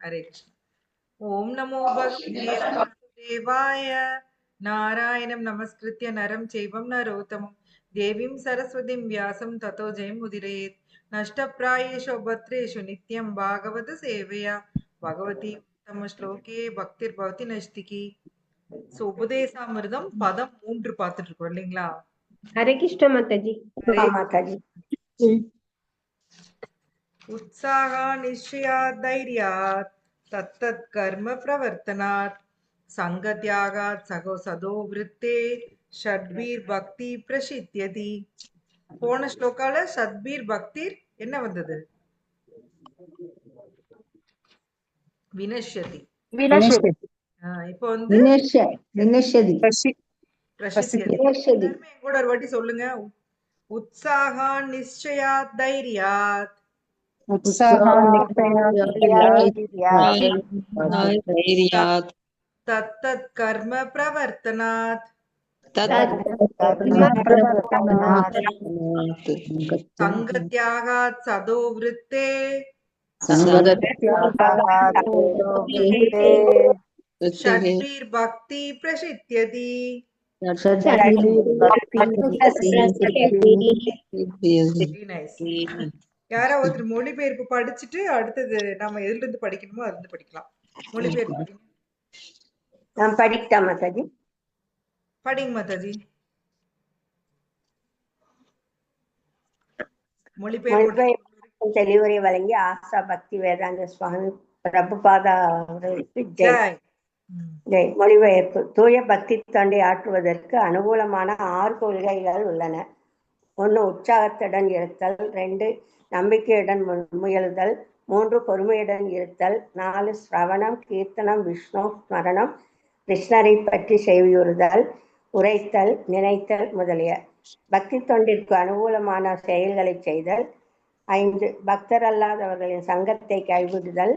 हरे कृष्ण। ओम नमो भगवते वासुदेवाय। नारायणं नमस्कृत्य नरं चैवं नरोत्तमं देवीं सरस्वतीं व्यासं ततो जयमुदीरयेत्। नष्टप्रायेषु भद्रेषु नित्यं भागवत सेवया भगवती उत्तमश्लोके भक्तिर्भवति नैष्टिकी. ஸோ உபதேசாமிர்தம் பதம் 3 பார்த்துட்டு இருக்கோம் இல்லைங்களா? हरे कृष्ण माताजी। हरे माताजी। उत्साहा निश्चयात् धैर्यात् तत्तत् कर्म प्रवर्तनात् संगत्यागात् सदो वृत्ते षड्बीर भक्ति प्रसिद्ध्यति. போன ஸ்லோகால சத்பீர் பக்திர் என்ன வந்தது? வினஷ்யதி. இப்போ வந்து பிரசித்யதி. எல்லாரும் கூட ஒரு வாட்டி சொல்லுங்க. உத்சாகா நிச்சயாத் தைர்யாத் तत्तत् कर्म प्रवर्तनात् संगत्यागात् सदो वृत्ते षड्बीर भक्ति प्रसिद्ध्यति. யாரா ஒருத்தர் மொழிபெயர்ப்பு படிச்சுட்டு அடுத்தது நம்ம எதுல இருந்து படிக்கணுமோ அதுல இருந்து படிக்கலாம். மொழிபெயர்ப்பு நான் படிக்கட்டா மாதாஜி? படிங்க மாதாஜி. மொழிபெயர்ப்பு தெளிவுரை வழங்கி ஆசா பக்தி வேதாந்த சுவாமி பிரபுபாதா அவர்களுக்கு ஜெய். மொழிபெயர்ப்பு. தூய பக்தி தொண்டை ஆற்றுவதற்கு அனுகூலமான 6 கொள்கைகள் உள்ளன. 1 உற்சாகத்துடன் இருத்தல், 2 நம்பிக்கையுடன் முயலுதல், 3 பொறுமையுடன் இருத்தல், 4 சிரவணம் கீர்த்தனம் விஷ்ணு ஸ்மரணம் கிருஷ்ணரை பற்றி செய்யுறுதல் உரைத்தல் நினைத்தல் முதலிய பக்தி தொண்டிற்கு அனுகூலமான செயல்களை செய்தல். 5 பக்தர் அல்லாதவர்களின் சங்கத்தை கைவிடுதல்.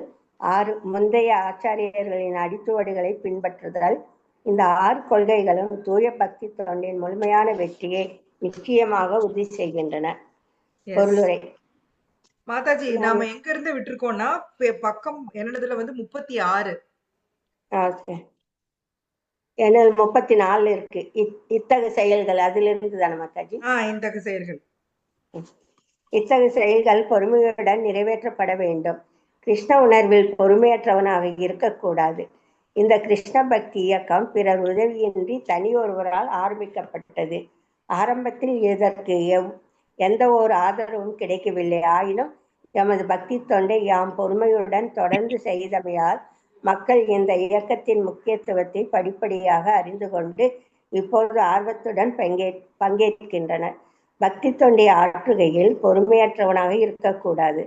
6 முந்தைய ஆச்சாரியர்களின் அடித்துவடுகளை பின்பற்றுதல். இந்த 6 கொள்கைகளும் தூய பக்தி தொண்டின் முழுமையான வெற்றியை நிச்சயமாக உறுதி செய்கின்றன. பொருளுரை. மாதாஜி நாம எங்க இருந்து விட்டுருக்கோம்னா பக்கம் என்னதுல வந்து 36. என்னது 34 இருக்கு. இத்தகு செயல்கள் அதுல இருந்து தானே மாதாஜி? இத்தகு செயல்கள். இத்தகு செயல்கள் பொறுமையுடன் நிறைவேற்றப்பட வேண்டும். கிருஷ்ண உணர்வில் பொறுமையற்றவனாக இருக்கக்கூடாது. இந்த கிருஷ்ண பக்தி இயக்கம் பிறர் உதவியின்றி தனி ஒருவரால் ஆரம்பிக்கப்பட்டது. ஆரம்பத்தில் இதற்கு எந்த ஒரு ஆதரவும் கிடைக்கவில்லை. ஆயினும் எமது பக்தி தொண்டை யாம் பொறுமையுடன் தொடர்ந்து செய்தமையால் மக்கள் இந்த இயக்கத்தின் முக்கியத்துவத்தை படிப்படியாக அறிந்து கொண்டு இப்போது ஆர்வத்துடன் பங்கேற்கின்றனர். பக்தி தொண்டை ஆற்றுகையில் பொறுமையற்றவனாக இருக்கக்கூடாது.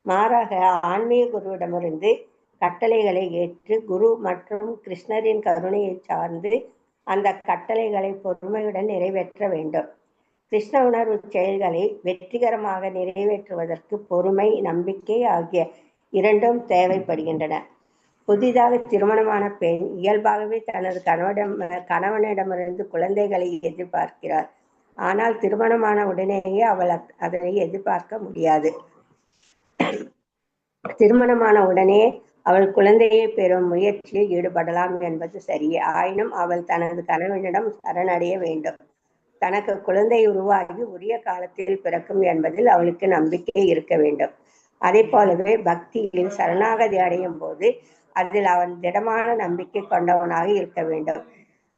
மாறாக ஆன்மீக குருவிடமிருந்து கட்டளைகளை ஏற்று குரு மற்றும் கிருஷ்ணரின் கருணையை சார்ந்து அந்த கட்டளைகளை பொறுமையுடன் நிறைவேற்ற வேண்டும். கிருஷ்ண உணர்வு செயல்களை வெற்றிகரமாக நிறைவேற்றுவதற்கு பொறுமை நம்பிக்கை ஆகிய 2ம் தேவைப்படுகின்றன. புதிதாக திருமணமான பெண் இயல்பாகவே தனது கணவனிடமிருந்து குழந்தைகளை எதிர்பார்க்கிறார். ஆனால் திருமணமான உடனேயே அவள் அதனை எதிர்பார்க்க முடியாது. திருமணமான உடனே அவள் குழந்தையை பெறும் முயற்சியில் ஈடுபடலாம் என்பது சரியே. ஆயினும் அவள் தனது கணவனிடம் சரணடைய வேண்டும். தனக்கு குழந்தை உருவாகி உரிய காலத்தில் பிறக்கும் என்பதில் அவளுக்கு நம்பிக்கை இருக்க வேண்டும். அதே போலவே பக்தியில் சரணாகதி அடையும் போது அதில் அவன் திடமான நம்பிக்கை கொண்டவனாக இருக்க வேண்டும்.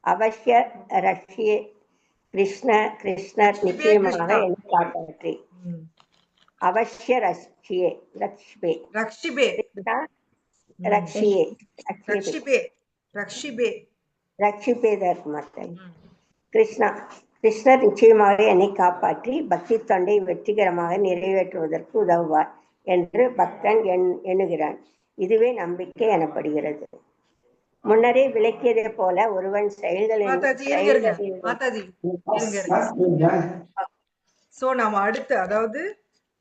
அவசிய ரஷ்ய கிருஷ்ணர் நிச்சயமாக என்னை காப்பாற்றி அவசிய கிருஷ்ணர் நிச்சயமாக என்னை காப்பாற்றி பக்தி தொண்டை வெற்றிகரமாக நிறைவேற்றுவதற்கு உதவுவார் என்று பக்தன் எண்ணுகிறான். இதுவே நம்பிக்கை எனப்படுகிறது. முன்னரே விளக்கியதை போல ஒருவன் செயல்களின் நாம அடுத்து அதாவது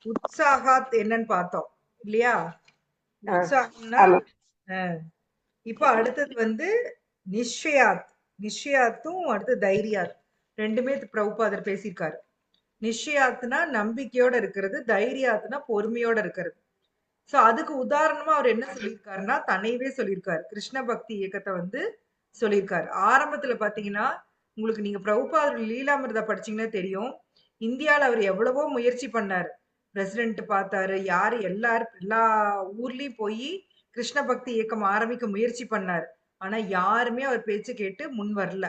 உற்சாகாத் என்னன்னு பார்த்தோம் இல்லையா? உற்சாகம்னா இப்ப அடுத்தது வந்து நிச்சயாத்தும் அடுத்து தைரியாத் ரெண்டுமே பிரபுபாதர் பேசியிருக்காரு. நிச்சயாத்துனா நம்பிக்கையோட இருக்கிறது, தைரியாத்துனா பொறுமையோட இருக்கிறது. சோ அதுக்கு உதாரணமா அவர் என்ன சொல்லியிருக்காருன்னா தன்னையவே சொல்லியிருக்காரு. கிருஷ்ண பக்தி இயக்கத்தை வந்து சொல்லியிருக்காரு. ஆரம்பத்துல பாத்தீங்கன்னா உங்களுக்கு நீங்க பிரபுபாதர் லீலாமிர்தா படிச்சீங்கன்னா தெரியும். இந்தியால அவர் எவ்வளவோ முயற்சி பண்ணாரு. பிரசிடென்ட் பார்த்தாரு, யாரு எல்லா ஊர்லயும் போய் கிருஷ்ண பக்தி இயக்கம் ஆரம்பிக்க முயற்சி பண்ணாரு. ஆனா யாருமே அவர் பேச்சு கேட்டு முன் வரல.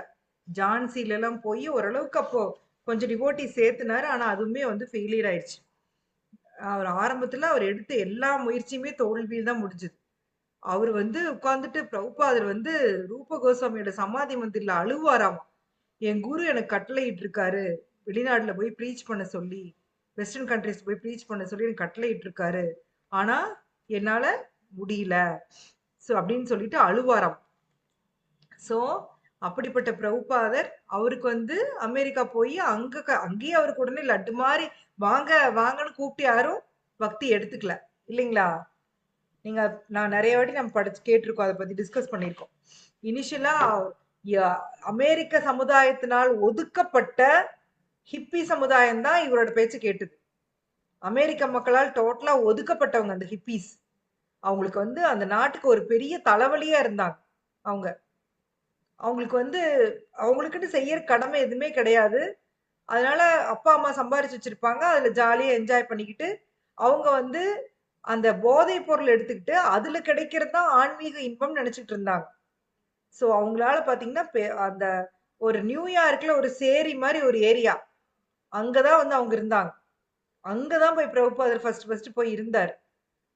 ஜான்சில எல்லாம் போய் ஓரளவுக்கு அப்போ கொஞ்சம் டிவோட்டி சேர்த்துனாரு. ஆனா அதுவுமே வந்து ஃபெயிலியர் ஆயிடுச்சு. அவர் ஆரம்பத்துல அவர் எடுத்த எல்லா முயற்சியுமே தோல்வியில் தான் முடிஞ்சது. அவர் வந்து உட்கார்ந்துட்டு பிரபுபாதர் வந்து ரூப கோஸ்வாமியோட சமாதி மந்திரில அழுவாராம். என் குரு எனக்கு கட்டளையிட்டு இருக்காரு, வெளிநாட்டுல போய் ப்ரீச் பண்ண சொல்லி, வெஸ்டர்ன் கண்ட்ரிஸ் போய் ப்ரீச் பண்ண சொல்லி எனக்கு கட்டளையிட்டு இருக்காரு. ஆனா என்னால முடியல. சோ அப்படின்னு சொல்லிட்டு அழுவாராம். சோ அப்படிப்பட்ட பிரபுபாதர் அவருக்கு வந்து அமெரிக்கா போய் அங்கேயே அவருக்கு உடனே லட்டு மாதிரி வாங்க வாங்கன்னு கூப்பிட்டு யாரும் பக்தி எடுத்துக்கல இல்லைங்களா? நீங்க நான் நிறைய வாட்டி நம்ம படிச்சு கேட்டிருக்கோம், அதை பத்தி டிஸ்கஸ் பண்ணியிருக்கோம். இனிஷியலா அமெரிக்க சமுதாயத்தினால் ஒதுக்கப்பட்ட ஹிப்பி சமுதாயம் தான் இவரோட பேச்சு கேட்டது. அமெரிக்க மக்களால் டோட்டலா ஒதுக்கப்பட்டவங்க அந்த ஹிப்பிஸ். அவங்களுக்கு வந்து அந்த நாட்டுக்கு ஒரு பெரிய தலைவலியா இருந்தாங்க. அவங்களுக்கு வந்து அவங்களுக்குன்னு செய்யற கடமை எதுவுமே கிடையாது. அதனால அப்பா அம்மா சம்பாரிச்சு வச்சிருப்பாங்க, அதுல ஜாலியா என்ஜாய் பண்ணிக்கிட்டு அவங்க வந்து அந்த போதை பொருள் எடுத்துக்கிட்டு அதுல கிடைக்கிறது தான் ஆன்மீக இன்பம் நினைச்சிட்டு இருந்தாங்க. சோ அவங்களால பாத்தீங்கன்னா அந்த ஒரு நியூயார்க்ல ஒரு சேரி மாதிரி ஒரு ஏரியா, அங்கதான் வந்து அவங்க இருந்தாங்க. அங்கதான் போய் பிரபுபாதர் ஃபர்ஸ்ட் போய் இருந்தார்.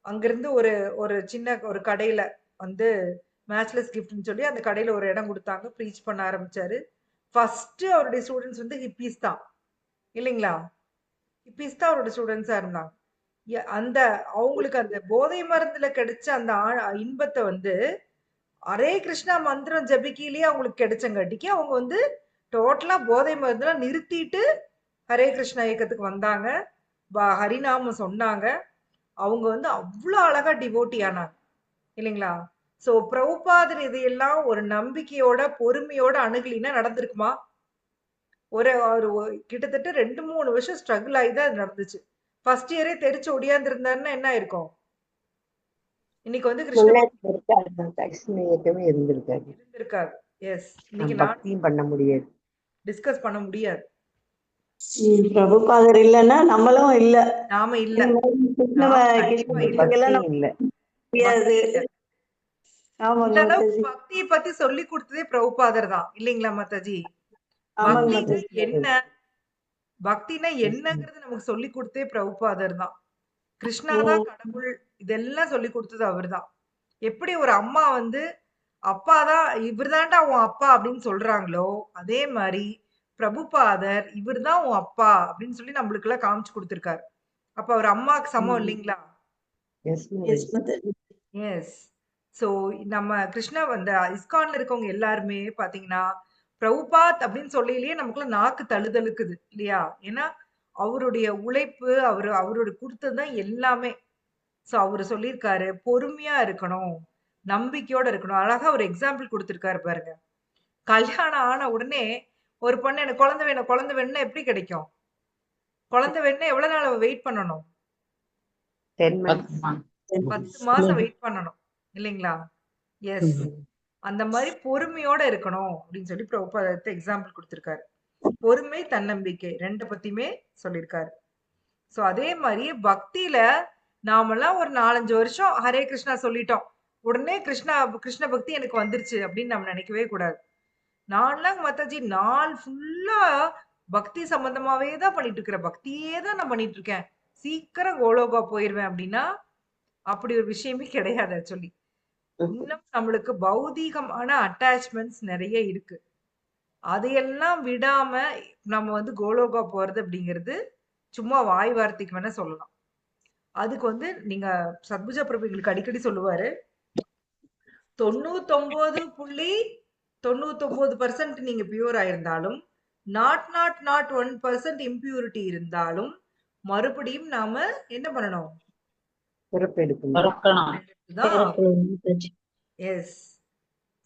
அங்கிருந்து ஒரு ஒரு சின்ன ஒரு கடையில வந்து மேட்ச்லெஸ் கிஃப்ட்னு சொல்லி அந்த கடையில ஒரு இடம் கொடுத்தாங்க. ப்ரீச் பண்ண ஆரம்பிச்சாரு. ஃபர்ஸ்ட் அவருடைய ஸ்டூடெண்ட்ஸ் வந்து ஹிப்பீஸ் தான் இல்லைங்களா? ஹிப்பீஸ் தான் அவரோட ஸ்டூடெண்ட்ஸா இருந்தாங்க. அந்த அவங்களுக்கு அந்த போதை மருந்துல கிடைச்ச அந்த இன்பத்தை வந்து ஹரே கிருஷ்ணா மந்திரம் ஜபிக்கிலேயே அவங்களுக்கு கிடைச்சங்காட்டிக்கு அவங்க வந்து டோட்டலா போதை மருந்துல நிறுத்திட்டு ஹரே கிருஷ்ணா இயக்கத்துக்கு வந்தாங்க. ஹரிநாமம் சொன்னாங்க. அவங்க வந்து அவ்வளவு அழகா டிவோட்டி ஆனாங்க இல்லைங்களா? சோ பிரபுபாதர் இதையெல்லாம் ஒரு நம்பிக்கையோட பொறுமையோட அணுகலினா நடந்திருக்குமா? ஒரு கிட்டத்தட்ட 2-3 வருஷம் ஸ்ட்ரகிள் ஆகி தான் அது நடந்துச்சு. ஃபர்ஸ்ட் இயரே தெரிச்சு ஒடியாந்து இருந்தாருன்னா என்ன இருக்கும்? இன்னைக்கு வந்து இருந்திருக்காது. எஸ், இன்னைக்கு பக்தியும் பண்ண முடியாது, டிஸ்கஸ் பண்ண முடியாது. பிரபுபாதர் இல்லைன்னா நம்மளும் இல்ல, நாம இல்ல, பக்தியை பத்தி சொல்லி கொடுத்ததே பிரபுபாதர் தான் இல்லைங்களா மாதாஜி? என்ன பக்தினா என்னங்கிறது நமக்கு சொல்லி கொடுத்தே பிரபுபாதர் தான். கிருஷ்ணாதான் கடவுள் இதெல்லாம் சொல்லி கொடுத்தது அவர் தான். எப்படி ஒரு அம்மா வந்து அப்பாதான் இவர்தான்டா உன் அப்பா அப்படின்னு சொல்றாங்களோ, அதே மாதிரி பிரபுபாதர் இவர் தான் உன் அப்பா அப்படின்னு சொல்லி நம்மளுக்கு எல்லாம் காமிச்சு கொடுத்திருக்காரு. அப்ப அவர் அம்மாவுக்கு சமம் இல்லைங்களா? எஸ். சோ நம்ம கிருஷ்ணா அந்த இஸ்கான்ல இருக்கவங்க எல்லாருமே பாத்தீங்கன்னா பிரபுபாத் அப்படின்னு சொல்லிலேயே நமக்குள்ள நாக்கு தழுதழுக்குது இல்லையா? ஏன்னா அவருடைய உழைப்பு அவரோட கொடுத்ததுதான் எல்லாமே. சோ அவரு சொல்லியிருக்காரு பொறுமையா இருக்கணும், நம்பிக்கையோட இருக்கணும். அழகா ஒரு எக்ஸாம்பிள் கொடுத்திருக்காரு பாருங்க. கல்யாணம் ஆன உடனே ஒரு பொண்ணு எனக்கு குழந்தை வேணும்னா எப்படி கிடைக்கும்? குழந்தை வேணும்னா எவ்வளவு நாள் வெயிட் பண்ணணும்? 10 மாசம் வெயிட் பண்ணணும் இல்லைங்களா? எஸ். அந்த மாதிரி பொறுமையோட இருக்கணும் அப்படின்னு சொல்லி பிரபுபாதர் எக்ஸாம்பிள் கொடுத்திருக்காரு. பொறுமை, தன்னம்பிக்கை ரெண்ட பத்தியுமே சொல்லியிருக்காரு. சோ அதே மாதிரி பக்தியில நாமெல்லாம் ஒரு 4-5 வருஷம் ஹரே கிருஷ்ணா சொல்லிட்டோம், உடனே கிருஷ்ண பக்தி எனக்கு வந்துருச்சு அப்படின்னு நம்ம நினைக்கவே கூடாது. நான்லாம் மாதாஜி நாள் ஃபுல்லா பக்தி சம்பந்தமாவே தான் பண்ணிட்டு இருக்கிறேன், பக்தியே தான் நான் பண்ணிட்டு இருக்கேன், சீக்கிரம் கோலோகா போயிருவேன் அப்படின்னா அப்படி ஒரு விஷயமே கிடையாது. ஆக்சுவலி இன்னும் நம்மளுக்கு பௌதீகமான அட்டாச்மெண்ட்ஸ் நிறைய இருக்கு. அதையெல்லாம் விடாம நம்ம வந்து கோலோகா போறது அப்படிங்கிறது சும்மா வாய் வார்த்தைக்கு வேணா சொல்லலாம். அதுக்கு வந்து நீங்க சத்புஜா பிரபு எங்களுக்கு அடிக்கடி சொல்லுவாரு, 99.99% நீங்க பியூர் ஆயிருந்தாலும், நாட் 1% இம்பியூரிட்டி இருந்தாலும் மறுபடியும் நாம என்ன பண்ணணும்? எஸ்.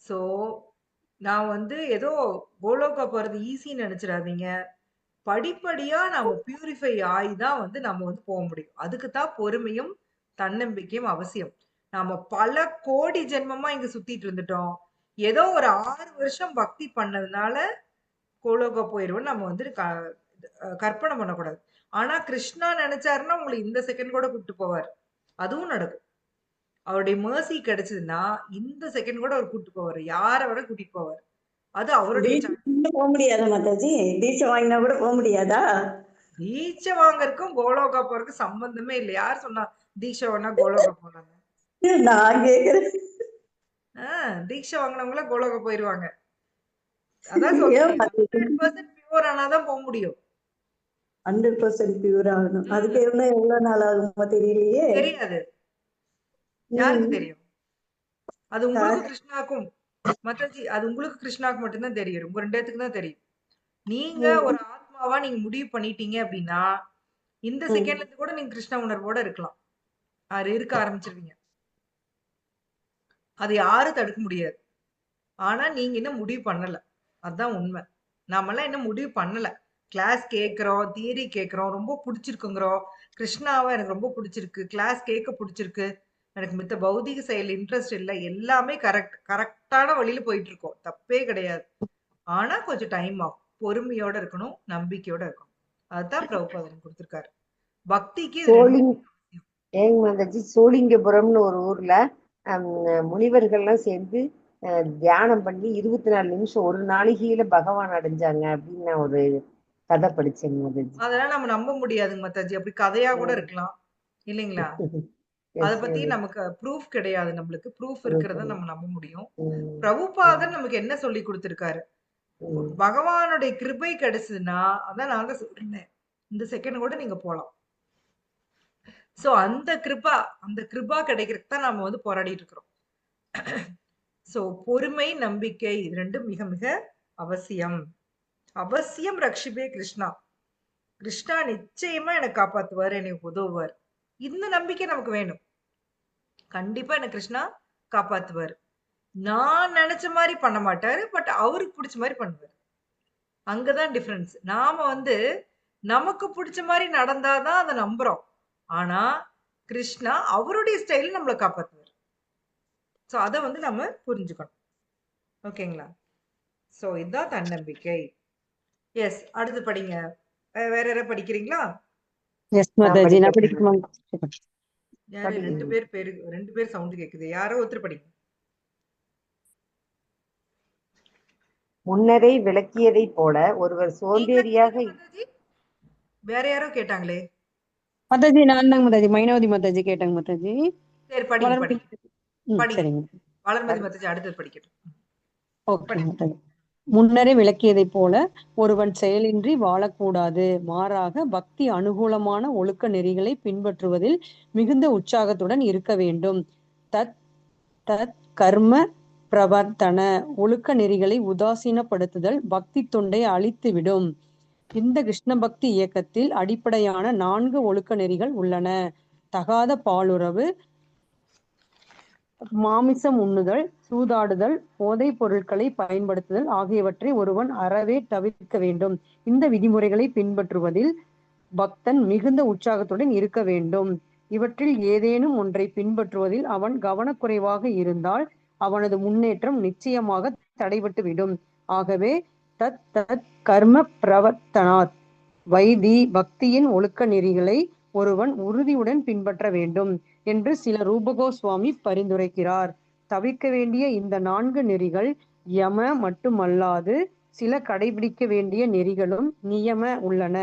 சோ நான் வந்து ஏதோ கோலோகா போறது ஈஸின்னு நினைச்சிடாதீங்க. படிப்படியா நம்ம பியூரிஃபை ஆகி தான் வந்து நம்ம வந்து போக முடியும். அதுக்கு தான் பொறுமையும் தன்னம்பிக்கையும் அவசியம். நாம பல கோடி ஜென்மமா இங்க சுத்திட்டு இருந்துட்டோம். ஏதோ ஒரு 6 வருஷம் பக்தி பண்ணதுனால கோலோக போயிருவோம் நம்ம வந்து கற்பனை பண்ணக்கூடாது. ஆனா கிருஷ்ணா நினைச்சாருன்னா உங்களை இந்த செகண்ட் கூட கூப்பிட்டு போவார். அதுவும் நடக்கும். அவருடைய mercy கிடைச்சதுன்னா இந்த செகண்ட் கூட அவர் கூட்டிட்டு போவாரு. யார வேணா கூட்டிட்டு போவாரு. அது அவருடைய தீட்சை போக முடியாதா மாதாஜி? தீட்சை வாங்கினா கூட போக முடியாதா? தீட்சை வாங்கறதுக்கும் கோலோகா போறதுக்கும் சம்பந்தமே இல்லை. யார் சொன்னா தீட்சை வாங்கினா கோலோகா போனாங்க? நான் கேக்குறேன். தீட்சை வாங்கினவங்கள கோலோகா போயிருவாங்க. அதான் சொல்றேன் 100% பியூர் ஆனாதான் போக முடியும். 100% பியூர் ஆகணும். அதுக்கு என்ன எவ்வளவு நாள் ஆகுமோ தெரியலையே. தெரியாது. யாருக்கு தெரியும்? அது உங்களுக்கு கிருஷ்ணாக்கும் மத்தாஜி, அது உங்களுக்கு கிருஷ்ணாக்கு மட்டும்தான் தெரியும். உங்க 2 பேத்துக்கு தான் தெரியும். நீங்க ஒரு ஆத்மாவா நீங்க முடிவு பண்ணிட்டீங்க அப்படின்னா இந்த செகண்ட்ல இருந்து கூட நீங்க கிருஷ்ண உணர்வோட இருக்கலாம். இருக்க ஆரம்பிச்சிருவீங்க. அது யாரும் தடுக்க முடியாது. ஆனா நீங்க இன்னும் முடிவு பண்ணல. அதுதான் உண்மை. நாமெல்லாம் இன்னும் முடிவு பண்ணல. கிளாஸ் கேட்கிறோம், தியரி கேட்கிறோம், ரொம்ப பிடிச்சிருக்குங்கிறோம். கிருஷ்ணாவை எனக்கு ரொம்ப பிடிச்சிருக்கு, கிளாஸ் கேட்க பிடிச்சிருக்கு, எனக்கு மித்த பௌதிக செயல் இன்ட்ரெஸ்ட் இல்லை, எல்லாமே கரெக்டான வழியில போயிட்டு இருக்கோம். தப்பே கிடையாது. ஆனா கொஞ்சம் டைம் ஆகும். பொறுமையோட இருக்கணும், நம்பிக்கையோட இருக்கணும். அதுதான் பிரபுபாதன் கொடுத்திருக்காரு. பக்திக்கு இது சோழிங் ஏங்க மாதாஜி, சோழிங்கபுரம்னு ஒரு ஊர்ல முனிவர்கள்லாம் சேர்ந்து தியானம் பண்ணி 24 நிமிஷம் ஒரு நாளிகையில பகவான் அடைஞ்சாங்க அப்படின்னு நான் ஒரு கதை படிச்சேங்க மாதாஜி. அதெல்லாம் நம்ம நம்ப முடியாதுங்க மத்தாஜி. அப்படி கதையா கூட இருக்கலாம் இல்லைங்களா? அத பத்தி நமக்கு ப்ரூஃப் கிடையாது. நம்மளுக்கு ப்ரூஃப் இருக்கிறத நம்ம நம்ப முடியும். பிரபுபாதன் நமக்கு என்ன சொல்லி கொடுத்திருக்காரு? பகவானுடைய கிருபை கிடைச்சதுன்னா, அதான் நான் தான் சொல்றேன், இந்த செகண்ட் கூட நீங்க போலாம். சோ அந்த கிருபா கிடைக்கிறதுக்கு தான் நாம வந்து போராடிட்டு இருக்கிறோம். சோ பொறுமை, நம்பிக்கை இது ரெண்டும் மிக மிக அவசியம். அவசியம் ரக்ஷிபே கிருஷ்ணா. கிருஷ்ணா நிச்சயமா எனக்கு காப்பாத்துவார், எனக்கு உதவுவார். இந்த நம்பிக்கை நமக்கு வேணும். கண்டிப்பா எனக்கு கிருஷ்ணா காப்பாத்துவார். நான் நினைச்ச மாதிரி பண்ண மாட்டாரு, பட் அவருக்கு பிடிச்ச மாதிரி பண்ணுவார். அங்கதான் டிஃபரன்ஸ். நாம வந்து நமக்கு பிடிச்ச மாதிரி நடந்தாதான் அதை நம்புறோம். ஆனா கிருஷ்ணா அவருடைய ஸ்டைல் நம்மளை காப்பாத்துவார். சோ அதை வந்து நம்ம புரிஞ்சுக்கணும். ஓகேங்களா? சோ இதுதான் தன்னம்பிக்கை. எஸ், அடுத்து படிங்க. வேற யாராவது படிக்கிறீங்களா? எஸ் மாதாஜி, நான் படிக்கணுமா? யாரு? ரெண்டு பேர் சவுண்ட் கேக்குது. யாரோ ஒருத்தர் படிங்க. முன்னரே விளக்கியதை போல ஒருவர் சோம்பேறியாக வேற யாரோ கேட்டாங்களே மாதாஜி. நான் தாங்க மாதாஜி, மைனாவதி மாதாஜி கேட்டாங்க மாதாஜி. சரி படிங்க. சரிங்க வளர்மதி மாதாஜி அடுத்தது படிக்கட்டும். ஓகே மாதாஜி. முன்னரே விளக்கியதை போல ஒருவன் செயலின்றி வாழக்கூடாது. மாறாக பக்தி அனுகூலமான ஒழுக்க நெறிகளை பின்பற்றுவதில் மிகுந்த உற்சாகத்துடன் இருக்க வேண்டும். தத் தத் கர்ம பிரவர்த்தன. ஒழுக்க நெறிகளை உதாசீனப்படுத்துதல் பக்தி தொண்டை அழித்துவிடும். இந்த கிருஷ்ண பக்தி இயக்கத்தில் அடிப்படையான 4 ஒழுக்க நெறிகள் உள்ளன. தகாத பாலுறவு, மாமிசம் உண்ணுதல், சூதாடுதல், போதைப் பொருட்களை பயன்படுத்துதல் ஆகியவற்றை ஒருவன் அறவே தவிர்க்க வேண்டும். இந்த விதிமுறைகளை பின்பற்றுவதில் பக்தன் மிகுந்த உற்சாகத்துடன் இருக்க வேண்டும். இவற்றில் ஏதேனும் ஒன்றை பின்பற்றுவதில் அவன் கவனக்குறைவாக இருந்தால் அவனது முன்னேற்றம் நிச்சயமாக தடைபட்டுவிடும். ஆகவே தத் தத் கர்ம பிரவர்த்தனாத் வைதி பக்தியின் ஒழுக்க நெறிகளை ஒருவன் உறுதியுடன் பின்பற்ற வேண்டும் என்று சில ரூபகோஸ்வாமி பரிந்துரைக்கிறார். தவிர்க்க வேண்டிய இந்த 4 நெறிகள் யம மட்டுமல்லாது சில கடைபிடிக்க வேண்டிய நெறிகளும் நியம உள்ளன.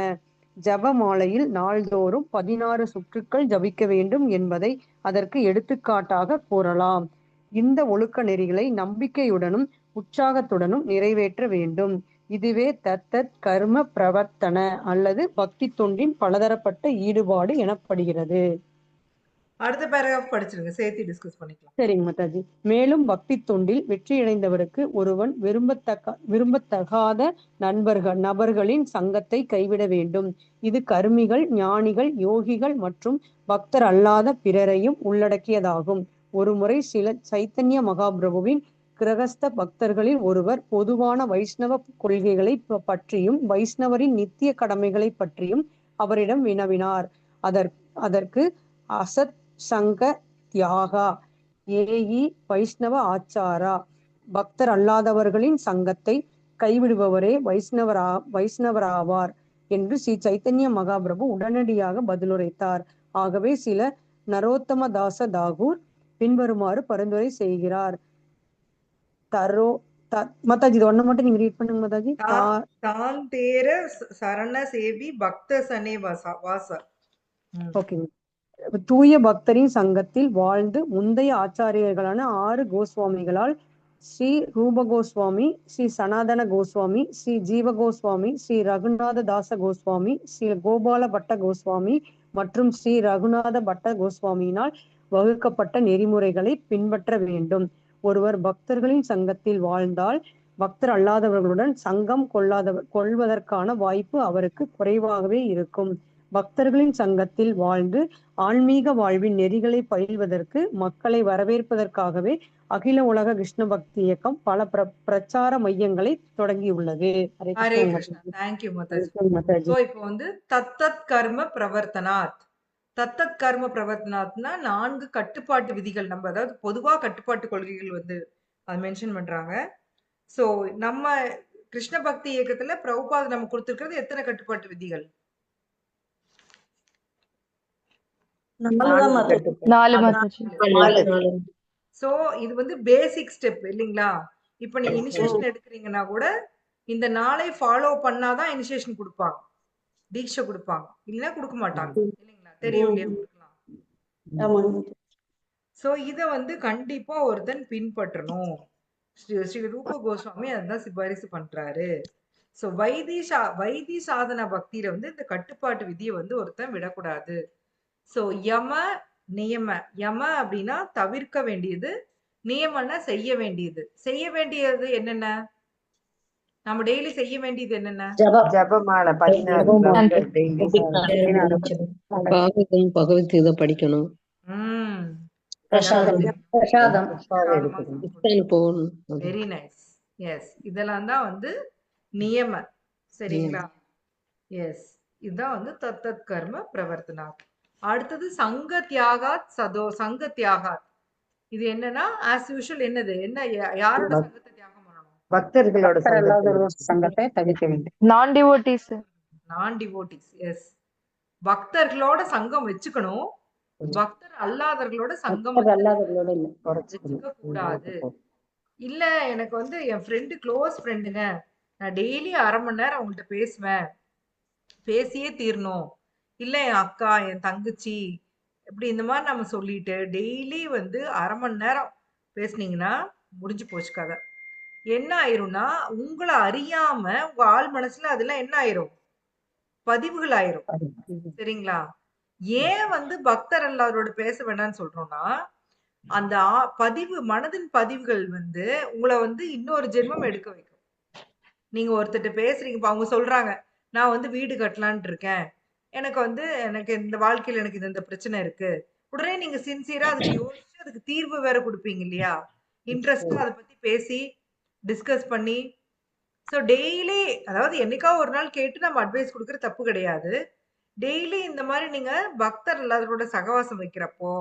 ஜபமாலையில் நாள்தோறும் 16 சுற்றுக்கள் ஜபிக்க வேண்டும் என்பதை அதற்கு எடுத்துக்காட்டாக கூறலாம். இந்த ஒழுக்க நெறிகளை நம்பிக்கையுடனும் உற்சாகத்துடனும் நிறைவேற்ற வேண்டும். இதுவே தத்தத் கர்ம பிரவர்த்தன அல்லது பக்தி தொண்டின் பலதரப்பட்ட ஈடுபாடு எனப்படுகிறது. அடுத்த பேராகிராஃப் படிச்சிருங்க, சேர்த்து டிஸ்கஸ் பண்ணிக்கலாம். சரிங்க மாதாஜி. மேலும் பக்தி தொண்டில் வெற்றியடைந்தவருக்கு ஒருவன் விரும்பத்தகாத நபர்களின் சங்கத்தை கைவிட வேண்டும். இது கர்மிகள், ஞானிகள், யோகிகள் மற்றும் பக்தர் அல்லாத பிறரையும் உள்ளடக்கியதாகும். ஒருமுறை சில சைத்தன்ய மகாபிரபுவின் கிரகஸ்த பக்தர்களில் ஒருவர் பொதுவான வைஷ்ணவ கொள்கைகளை பற்றியும் வைஷ்ணவரின் நித்திய கடமைகளை பற்றியும் அவரிடம் வினவினார். அதற்கு அசத் சங்க தியாகா ஏயி வைஷ்ணவ ஆச்சாரா. பக்தர் அல்லாதவர்களின் சங்கத்தை கைவிடுபவரே வைஷ்ணவராவார் என்று ஸ்ரீ சைத்தன்ய மகாபிரபு உடனடியாக பதிலுரைத்தார். ஆகவே சில நரோத்தமதாச தாகூர் பின்வருமாறு பரிந்துரை செய்கிறார். மாதாஜி இது ஒண்ணு மட்டும் நீங்க ரீட் பண்ணுங்க மாதாஜி. தான் தேர சரண சேவி பக்த சனே வாச. ஓகேங்க. தூய பக்தரின் சங்கத்தில் வாழ்ந்து முந்தைய ஆச்சாரியர்களான 6 கோஸ்வாமிகளால் ஸ்ரீ ரூப கோஸ்வாமி, ஸ்ரீ சனாதன கோஸ்வாமி, ஸ்ரீ ஜீவ கோஸ்வாமி, ஸ்ரீ ரகுநாத தாச கோஸ்வாமி, ஸ்ரீ கோபால பட்ட கோஸ்வாமி மற்றும் ஸ்ரீ ரகுநாத பட்ட கோஸ்வாமியினால் வகுக்கப்பட்ட நெறிமுறைகளை பின்பற்ற வேண்டும். ஒருவர் பக்தர்களின் சங்கத்தில் வாழ்ந்தால் பக்தர் அல்லாதவர்களுடன் சங்கம் கொள்வதற்கான வாய்ப்பு அவருக்கு குறைவாகவே இருக்கும். பக்தர்களின் சங்கத்தில் வாழ்ந்து ஆன்மீக வாழ்வின் நெறிகளை பயில்வதற்கு மக்களை வரவேற்பதற்காகவே அகில உலக கிருஷ்ண பக்தி இயக்கம் பல பிரச்சார மையங்களை தொடங்கியுள்ளது. ஹரே கிருஷ்ணா. தேங்க்யூ மாதாஜி. சோ இப்போ வந்து தத்தத் கர்ம பிரவர்த்தனாத். தத்தத் கர்ம பிரவர்த்தனாத்னா 4 கட்டுப்பாட்டு விதிகள். நம்ம அதாவது பொதுவா கட்டுப்பாட்டு கொள்கைகள் வந்து அது மென்ஷன் பண்றாங்க. சோ நம்ம கிருஷ்ண பக்தி இயக்கத்துல பிரபுபாத் நம்ம கொடுத்திருக்கிறது எத்தனை கட்டுப்பாட்டு விதிகள்? 4 மாதாஜி. சோ இது வந்து பேசிக் ஸ்டெப் இல்லைங்களா? இப்ப நீங்க இனிஷியேஷன் எடுக்கிறீங்கன்னா கூட இந்த 4ஐ ஃபாலோ பண்ணாதான் இனிஷியேஷன் கொடுப்பாங்க, தீட்சை கொடுப்பாங்க, இல்லைன்னா கொடுக்க மாட்டாங்க இல்லைங்களா? தெரியும் இல்லையா உங்களுக்குலாம்? சோ இத வந்து கண்டிப்பா ஒருத்தன் பின்பற்றணும். ஸ்ரீ ரூப கோஸ்வாமி அதான் சிபாரிசு பண்றாரு. சோ வைதி சாதன பக்தியில வந்து இந்த கட்டுப்பாட்டு விதியை வந்து ஒருத்தன் விடக்கூடாது. சோ யம நியம. யம அப்படின்னா தவிர்க்க வேண்டியது, நியமன செய்ய வேண்டியது. செய்ய வேண்டியது என்னென்ன? நம்ம டெய்லி செய்ய வேண்டியது என்னென்ன? ஜபமாலை 16 பகவத்கீதை படிக்கணும். பிரசாதம் போகணும். Very nice. எஸ், இதெல்லாம் தான் வந்து நியம. சரிங்களா? எஸ், இதுதான் வந்து தத்தத் கர்ம பிரவர்த்தனா. அடுத்தது சங்க தியாகாத் சங்க தியாகாத். இது என்னன்னா ஆஸ் யூஷுவல் என்னது என்ன யாரோட சங்கத்தை தியாகம் பண்ணணும்? பக்தர்களோட சங்கத்தை தவிர்க்க வேண்டும். நான் டிவோட்டிஸ். எஸ், பக்தர்களோட சங்கம் வச்சுக்கணும், பக்தர் அல்லாதவர்களோட சங்கம் வச்சுக்க கூடாது. இல்ல எனக்கு வந்து என் ஃப்ரெண்டு க்ளோஸ் ஃப்ரெண்டுங்க, நான் டெய்லி 1/2 மணி நேரம் அவங்கள்ட்ட பேசுவேன், பேசியே தீரணும். இல்ல என் அக்கா, என் தங்கச்சி, இப்படி இந்த மாதிரி நம்ம சொல்லிட்டு டெய்லி வந்து 1/2 மணி நேரம் பேசுனீங்கன்னா முடிஞ்சு போச்சு கதை. என்ன ஆயிரும்னா உங்களை அறியாம உங்க ஆள் மனசுல அதெல்லாம் என்ன ஆயிரும்? பதிவுகள் ஆயிரும். சரிங்களா? ஏன் வந்து பக்தர் எல்லாரோட பேச வேண்டாம்னு சொல்றோம்னா, அந்த பதிவு, மனதின் பதிவுகள் வந்து உங்களை வந்து இன்னொரு ஜென்மம் எடுக்க வைக்கும். நீங்க ஒருத்தர்ட்ட பேசுறீங்க, அவங்க சொல்றாங்க நான் வந்து வீடு கட்டலான் இருக்கேன், எனக்கு இந்த வாழ்க்கையில எனக்கு இந்த பிரச்சனை இருக்கு. உடனே நீங்க சின்சியரா அதுக்கு யோசிச்சு அதுக்கு தீர்வு வேற கொடுப்பீங்க இல்லையா? இன்ட்ரெஸ்டா அதை பத்தி பேசி டிஸ்கஸ் பண்ணி. ஸோ டெய்லி, அதாவது என்னைக்கா ஒரு நாள் கேட்டு நம்ம அட்வைஸ் கொடுக்குற தப்பு கிடையாது. டெய்லி இந்த மாதிரி நீங்க பக்தர் எல்லாரோட சகவாசம் வைக்கிறப்போ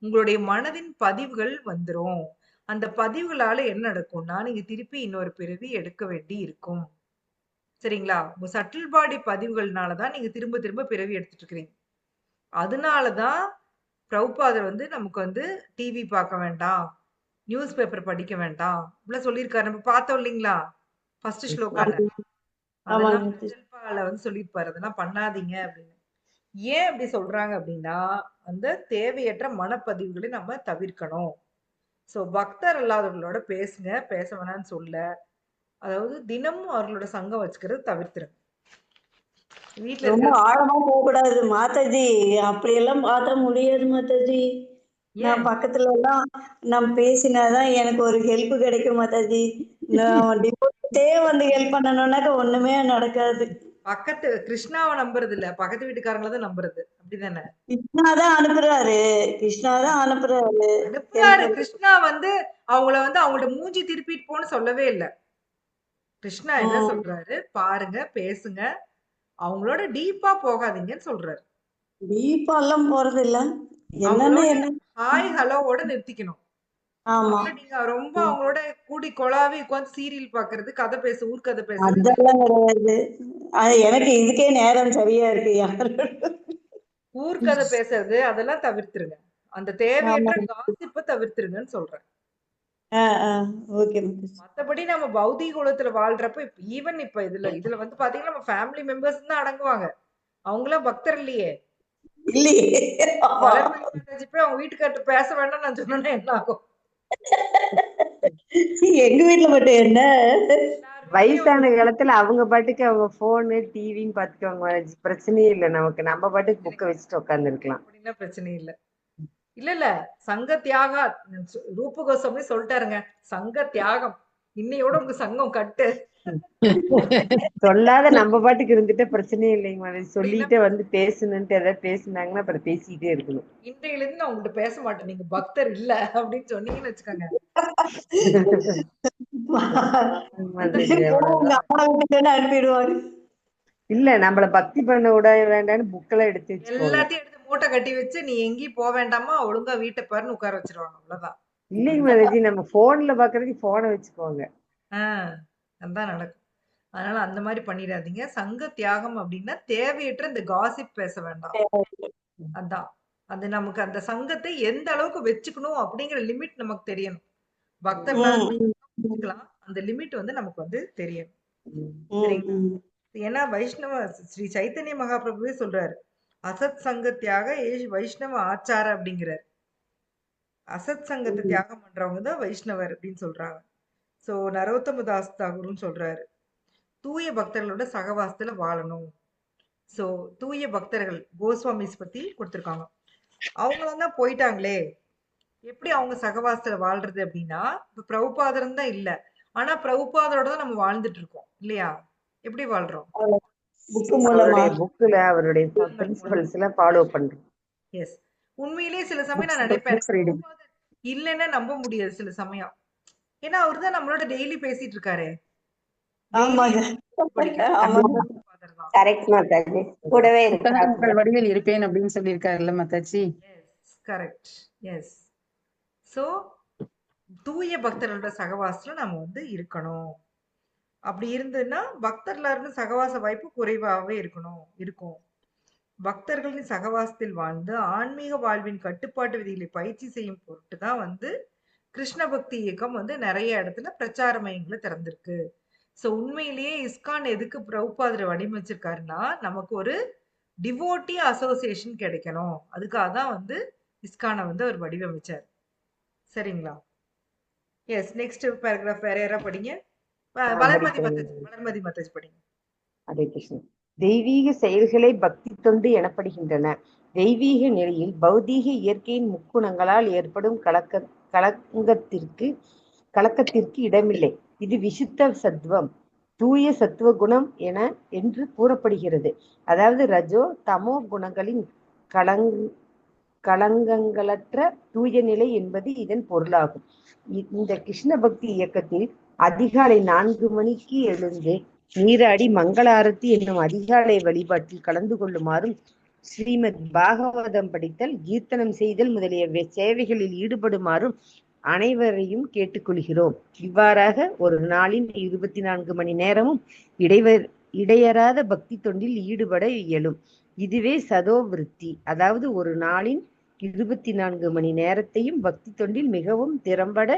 உங்களுடைய மனதின் பதிவுகள் வந்துரும். அந்த பதிவுகளால என்ன நடக்கும்னா நீங்க திருப்பி இன்னொரு பிறவி எடுக்க வேண்டி இருக்கும். சரிங்களா? உங்க சட்டில் பாடி பதிவுகள்னாலதான் நீங்க திரும்ப திரும்ப பிறவி எடுத்துட்டு இருக்கிறீங்க. அதனாலதான் பிரபுபாதர் வந்து நமக்கு வந்து டிவி பார்க்க வேண்டாம், நியூஸ் பேப்பர் படிக்க வேண்டாம் இப்படிலாம் சொல்லியிருக்காரு. நம்ம பார்த்தோம் இல்லைங்களா ஃபர்ஸ்ட் ஸ்லோகால? அதெல்லாம் வந்து சொல்லியிருப்பாரு, அதெல்லாம் பண்ணாதீங்க அப்படின்னு. ஏன் அப்படி சொல்றாங்க அப்படின்னா அந்த தேவையற்ற மனப்பதிவுகளை நம்ம தவிர்க்கணும். சோ பக்தர் அல்லாதவர்களோட பேசுங்க, பேச வேணாம்னு சொல்ல. அதாவது தினமும் அவர்களோட சங்கம் வச்சுக்கிறது தவிர்த்துருங்க. வீட்டுல ரொம்ப ஆழமா போக கூடாது மாதாஜி, அப்படியெல்லாம் பார்த்தா முடியாது மாதாஜி. நான் பக்கத்துல எல்லாம் நான் பேசினாதான் எனக்கு ஒரு ஹெல்ப் கிடைக்கும் மாதாஜி. நான் டிவோட்டே வந்து ஹெல்ப் பண்ணணும்னாக்க ஒண்ணுமே நடக்காது. பக்கத்து கிருஷ்ணாவை நம்புறது இல்ல, பக்கத்து வீட்டுக்காரங்கள தான் நம்புறது. அப்படிதானே? கிருஷ்ணாதான் அனுப்புறாரு. கிருஷ்ணா வந்து அவங்கள வந்து அவங்களோட மூஞ்சி திருப்பிட்டு போன்னு சொல்லவே இல்லை. கிருஷ்ணா என்ன சொல்றாரு? பாருங்க, பேசுங்க, அவங்களோட டீப்பா போகாதீங்கன்னு சொல்றாரு. டீப்பா எல்லாம் போறது இல்ல, என்னன்னு அவங்களோட என்ன? ஹாய் ஹலோவோட நிறுத்திக்கணும். ஆமா. அவங்கள நீங்க ரொம்ப அவங்களோட கூடி கொலாவி உட்காந்து சீரியல் பாக்குறது, கதை பேச ஊர்க்கதை பேசுறது அதெல்லாம் கிடையாது. எனக்கு இதுக்கே நேரம் சரியா இருக்கு யாரோட. ஊர்க்கதை பேசுறது அதெல்லாம் தவிர்த்துருங்க. அந்த ஆமா. தேவையற்ற காசிப்ப தவிர்த்துருங்கன்னு சொல்றேன். ஓகே. மத்தபடி நம்ம பௌதீக உலகத்துல வாழ்றப்ப ஈவன் இப்ப இதுல வந்து பாத்தீங்கன்னா நம்ம ஃபேமிலி மெம்பர்ஸ் தான் அடங்குவாங்க. அவங்களாம் பக்தர் இல்லையே. இல்லையே. ஆமா. வளர்மதி மாதாஜி போய் அவங்க வீட்டுக்கார்ட்ட பேச வேண்டாம் நான் சொன்னேன்னா என்ன ஆகும்? எங்க வீட்டுல மட்டும் என்ன, எல்லார் வீட்லயும் வயசான காலத்துல அவங்க பாட்டுக்கு அவங்க போனு டிவின்னு பாத்துக்குவாங்க. பிரச்சனையே இல்லை நமக்கு. நம்ம பாட்டுக்கு புக்கை வச்சுட்டு உட்கார்ந்து இருக்கலாம். அப்படின்னா பிரச்சனை இல்ல. இல்ல சங்க தியாகா ரூப கோஸ்வாமி சொல்லிட்டாருங்க. சங்க தியாகம் இன்னையோட உங்க சங்கம் கட்டு. சொல்லாத நம்ம பாட்டுக்கு இருந்துட்டு பிரச்சனையே இல்லைங்க மாதிரி அப்படின்னா சொல்லிட்டு வந்து பேசணுன்ட்டு ஏதாவது பேசுனாங்கன்னா அப்புறம் பேசிக்கிட்டே இருக்கணும். இன்றையில இருந்து நான் உங்ககிட்ட பேச மாட்டேன், நீங்க பக்தர் இல்ல அப்படின்னு சொன்னீங்கன்னு வச்சுக்கோங்க. உங்க அம்மா வீட்டுக்கு அனுப்பிடுவாங்க. இல்ல நம்மள பக்தி பண்ண விட வேண்டாம்னு புக்கெல்லாம் எடுத்து வச்சுக்கோங்க. எல்லாத்தையும் எடுத்து மூட்டை கட்டி வச்சு நீ எங்கேயும் போக வேண்டாமா, ஒழுங்கா வீட்டை பாருன்னு உட்கார வச்சிருவாங்க. அவ்வளவுதான். இல்லைங்க மேலஜி, நம்ம போன்ல பாக்குறதுக்கு போனை வச்சுக்கோங்க. அதான் நடக்கும். அதனால அந்த மாதிரி பண்ணிடாதீங்க. சங்க தியாகம் அப்படின்னா தேவையற்ற இந்த காசிப் பேச வேண்டாம். அதான் அது நமக்கு அந்த சங்கத்தை எந்த அளவுக்கு வச்சுக்கணும் அப்படிங்கிற லிமிட் நமக்கு தெரியணும். பக்தர்களால் வச்சுக்கலாம், அந்த லிமிட் வந்து நமக்கு வந்து தெரியணும். சரிங்களா? ஏன்னா வைஷ்ணவ ஸ்ரீ சைத்தன்ய மகாபிரபுவே சொல்றாரு, அசத் சங்க தியாக வைஷ்ணவ ஆச்சார அப்படிங்கிறார். அசத் சங்கத்தை தியாகம் பண்றவங்க தான் வைஷ்ணவர் அப்படின்னு சொல்றாங்க. சோ நரோத்தம தாஸ் தாகூர்னு சொல்றாரு, தூய பக்தர்களோட சகவாசத்துல வாழணும். சோ தூய பக்தர்கள் கோஸ்வாமிஸ் பத்தி கொடுத்திருக்காங்க. அவங்களாம் தான் போயிட்டாங்களே, எப்படி அவங்க சகவாசத்துல வாழ்றது அப்படின்னா, இப்ப பிரபுபாதரம் தான் இல்ல, ஆனா பிரபுபாதரோட தான் நம்ம வாழ்ந்துட்டு இருக்கோம் இல்லையா? எப்படி வாழ்றோம்? அவருடைய புக்ல அவருடைய பிரின்சிபல்ஸ் எல்லாம் ஃபாலோ பண்றோம். எஸ். உண்மையிலேயே சில சமயம் நான் நினைப்பேன், பிரபுபாதர் இல்லைன்னா நம்ப முடியாது சில சமயம். ஏன்னா அவர் தான் நம்மளோட டெய்லி பேசிட்டு இருக்காரு. கரெக்ட் மாதாஜி, கூடவே உங்கள் வடிவில் இருப்பேன் அப்படின்னு சொல்லியிருக்காருல்ல மாதாஜி. கரெக்ட். எஸ். சோ தூய பக்தர்களோட சகவாசத்துல நம்ம வந்து இருக்கணும். அப்படி இருந்ததுன்னா பக்தர்களா இருந்து சகவாச வாய்ப்பு குறைவாகவே இருக்கும். பக்தர்களின் சகவாசத்தில் வாழ்ந்து ஆன்மீக வாழ்வின் கட்டுப்பாட்டு விதிகளை பயிற்சி செய்யும் பொருட்டு தான் வந்து கிருஷ்ண பக்தி இயக்கம் வந்து நிறைய இடத்துல பிரச்சார மையங்களை திறந்திருக்கு. சோ உண்மையிலேயே இஸ்கான் எதுக்கு பிரபுபாதரை வடிவமைச்சிருக்காருன்னா, நமக்கு ஒரு டிவோட்டி அசோசியேஷன் கிடைக்கணும். அதுக்காக தான் வந்து இஸ்கானை வந்து அவர் வடிவமைச்சார். சரிங்களா? எஸ். நெக்ஸ்ட் பேராகிராஃப் வேற யாரா படிங்க. வளர்மதி மாதாஜி படிங்க. ஹரே கிருஷ்ணன். தெய்வீக செயல்களை பக்தி தொண்டு எனப்படுகின்றன. தெய்வீக நிலையில் பௌதீக இயற்கையின் முக்குணங்களால் ஏற்படும் கலக்கத்திற்கு இடமில்லை. இது விசுத்த சத்துவம், தூய சத்துவ குணம் என்று கூறப்படுகிறது. அதாவது ரஜோ தமோ குணங்களின் களங்கங்களற்ற தூய நிலை என்பது இதன் பொருளாகும். இந்த கிருஷ்ண பக்தி இயக்கத்தில் அதிகாலை 4 மணிக்கு எழுந்து நீராடி மங்களாரத்தி என்னும் அதிகாலை வழிபாட்டில் கலந்து கொள்ளுமாறும், ஸ்ரீமத் பாகவதம் படித்தல், கீர்த்தனம் செய்தல் முதலிய சேவைகளில் ஈடுபடுமாறும் அனைவரையும் கேட்டுக்கொள்கிறோம். இவ்வாறாக ஒரு நாளின் 24 மணி நேரமும் இடையறாத பக்தி தொண்டில் ஈடுபட இயலும். இதுவே சதோ விருத்தி. அதாவது ஒரு நாளின் 24 மணி நேரத்தையும் பக்தி தொண்டில் மிகவும் திறம்பட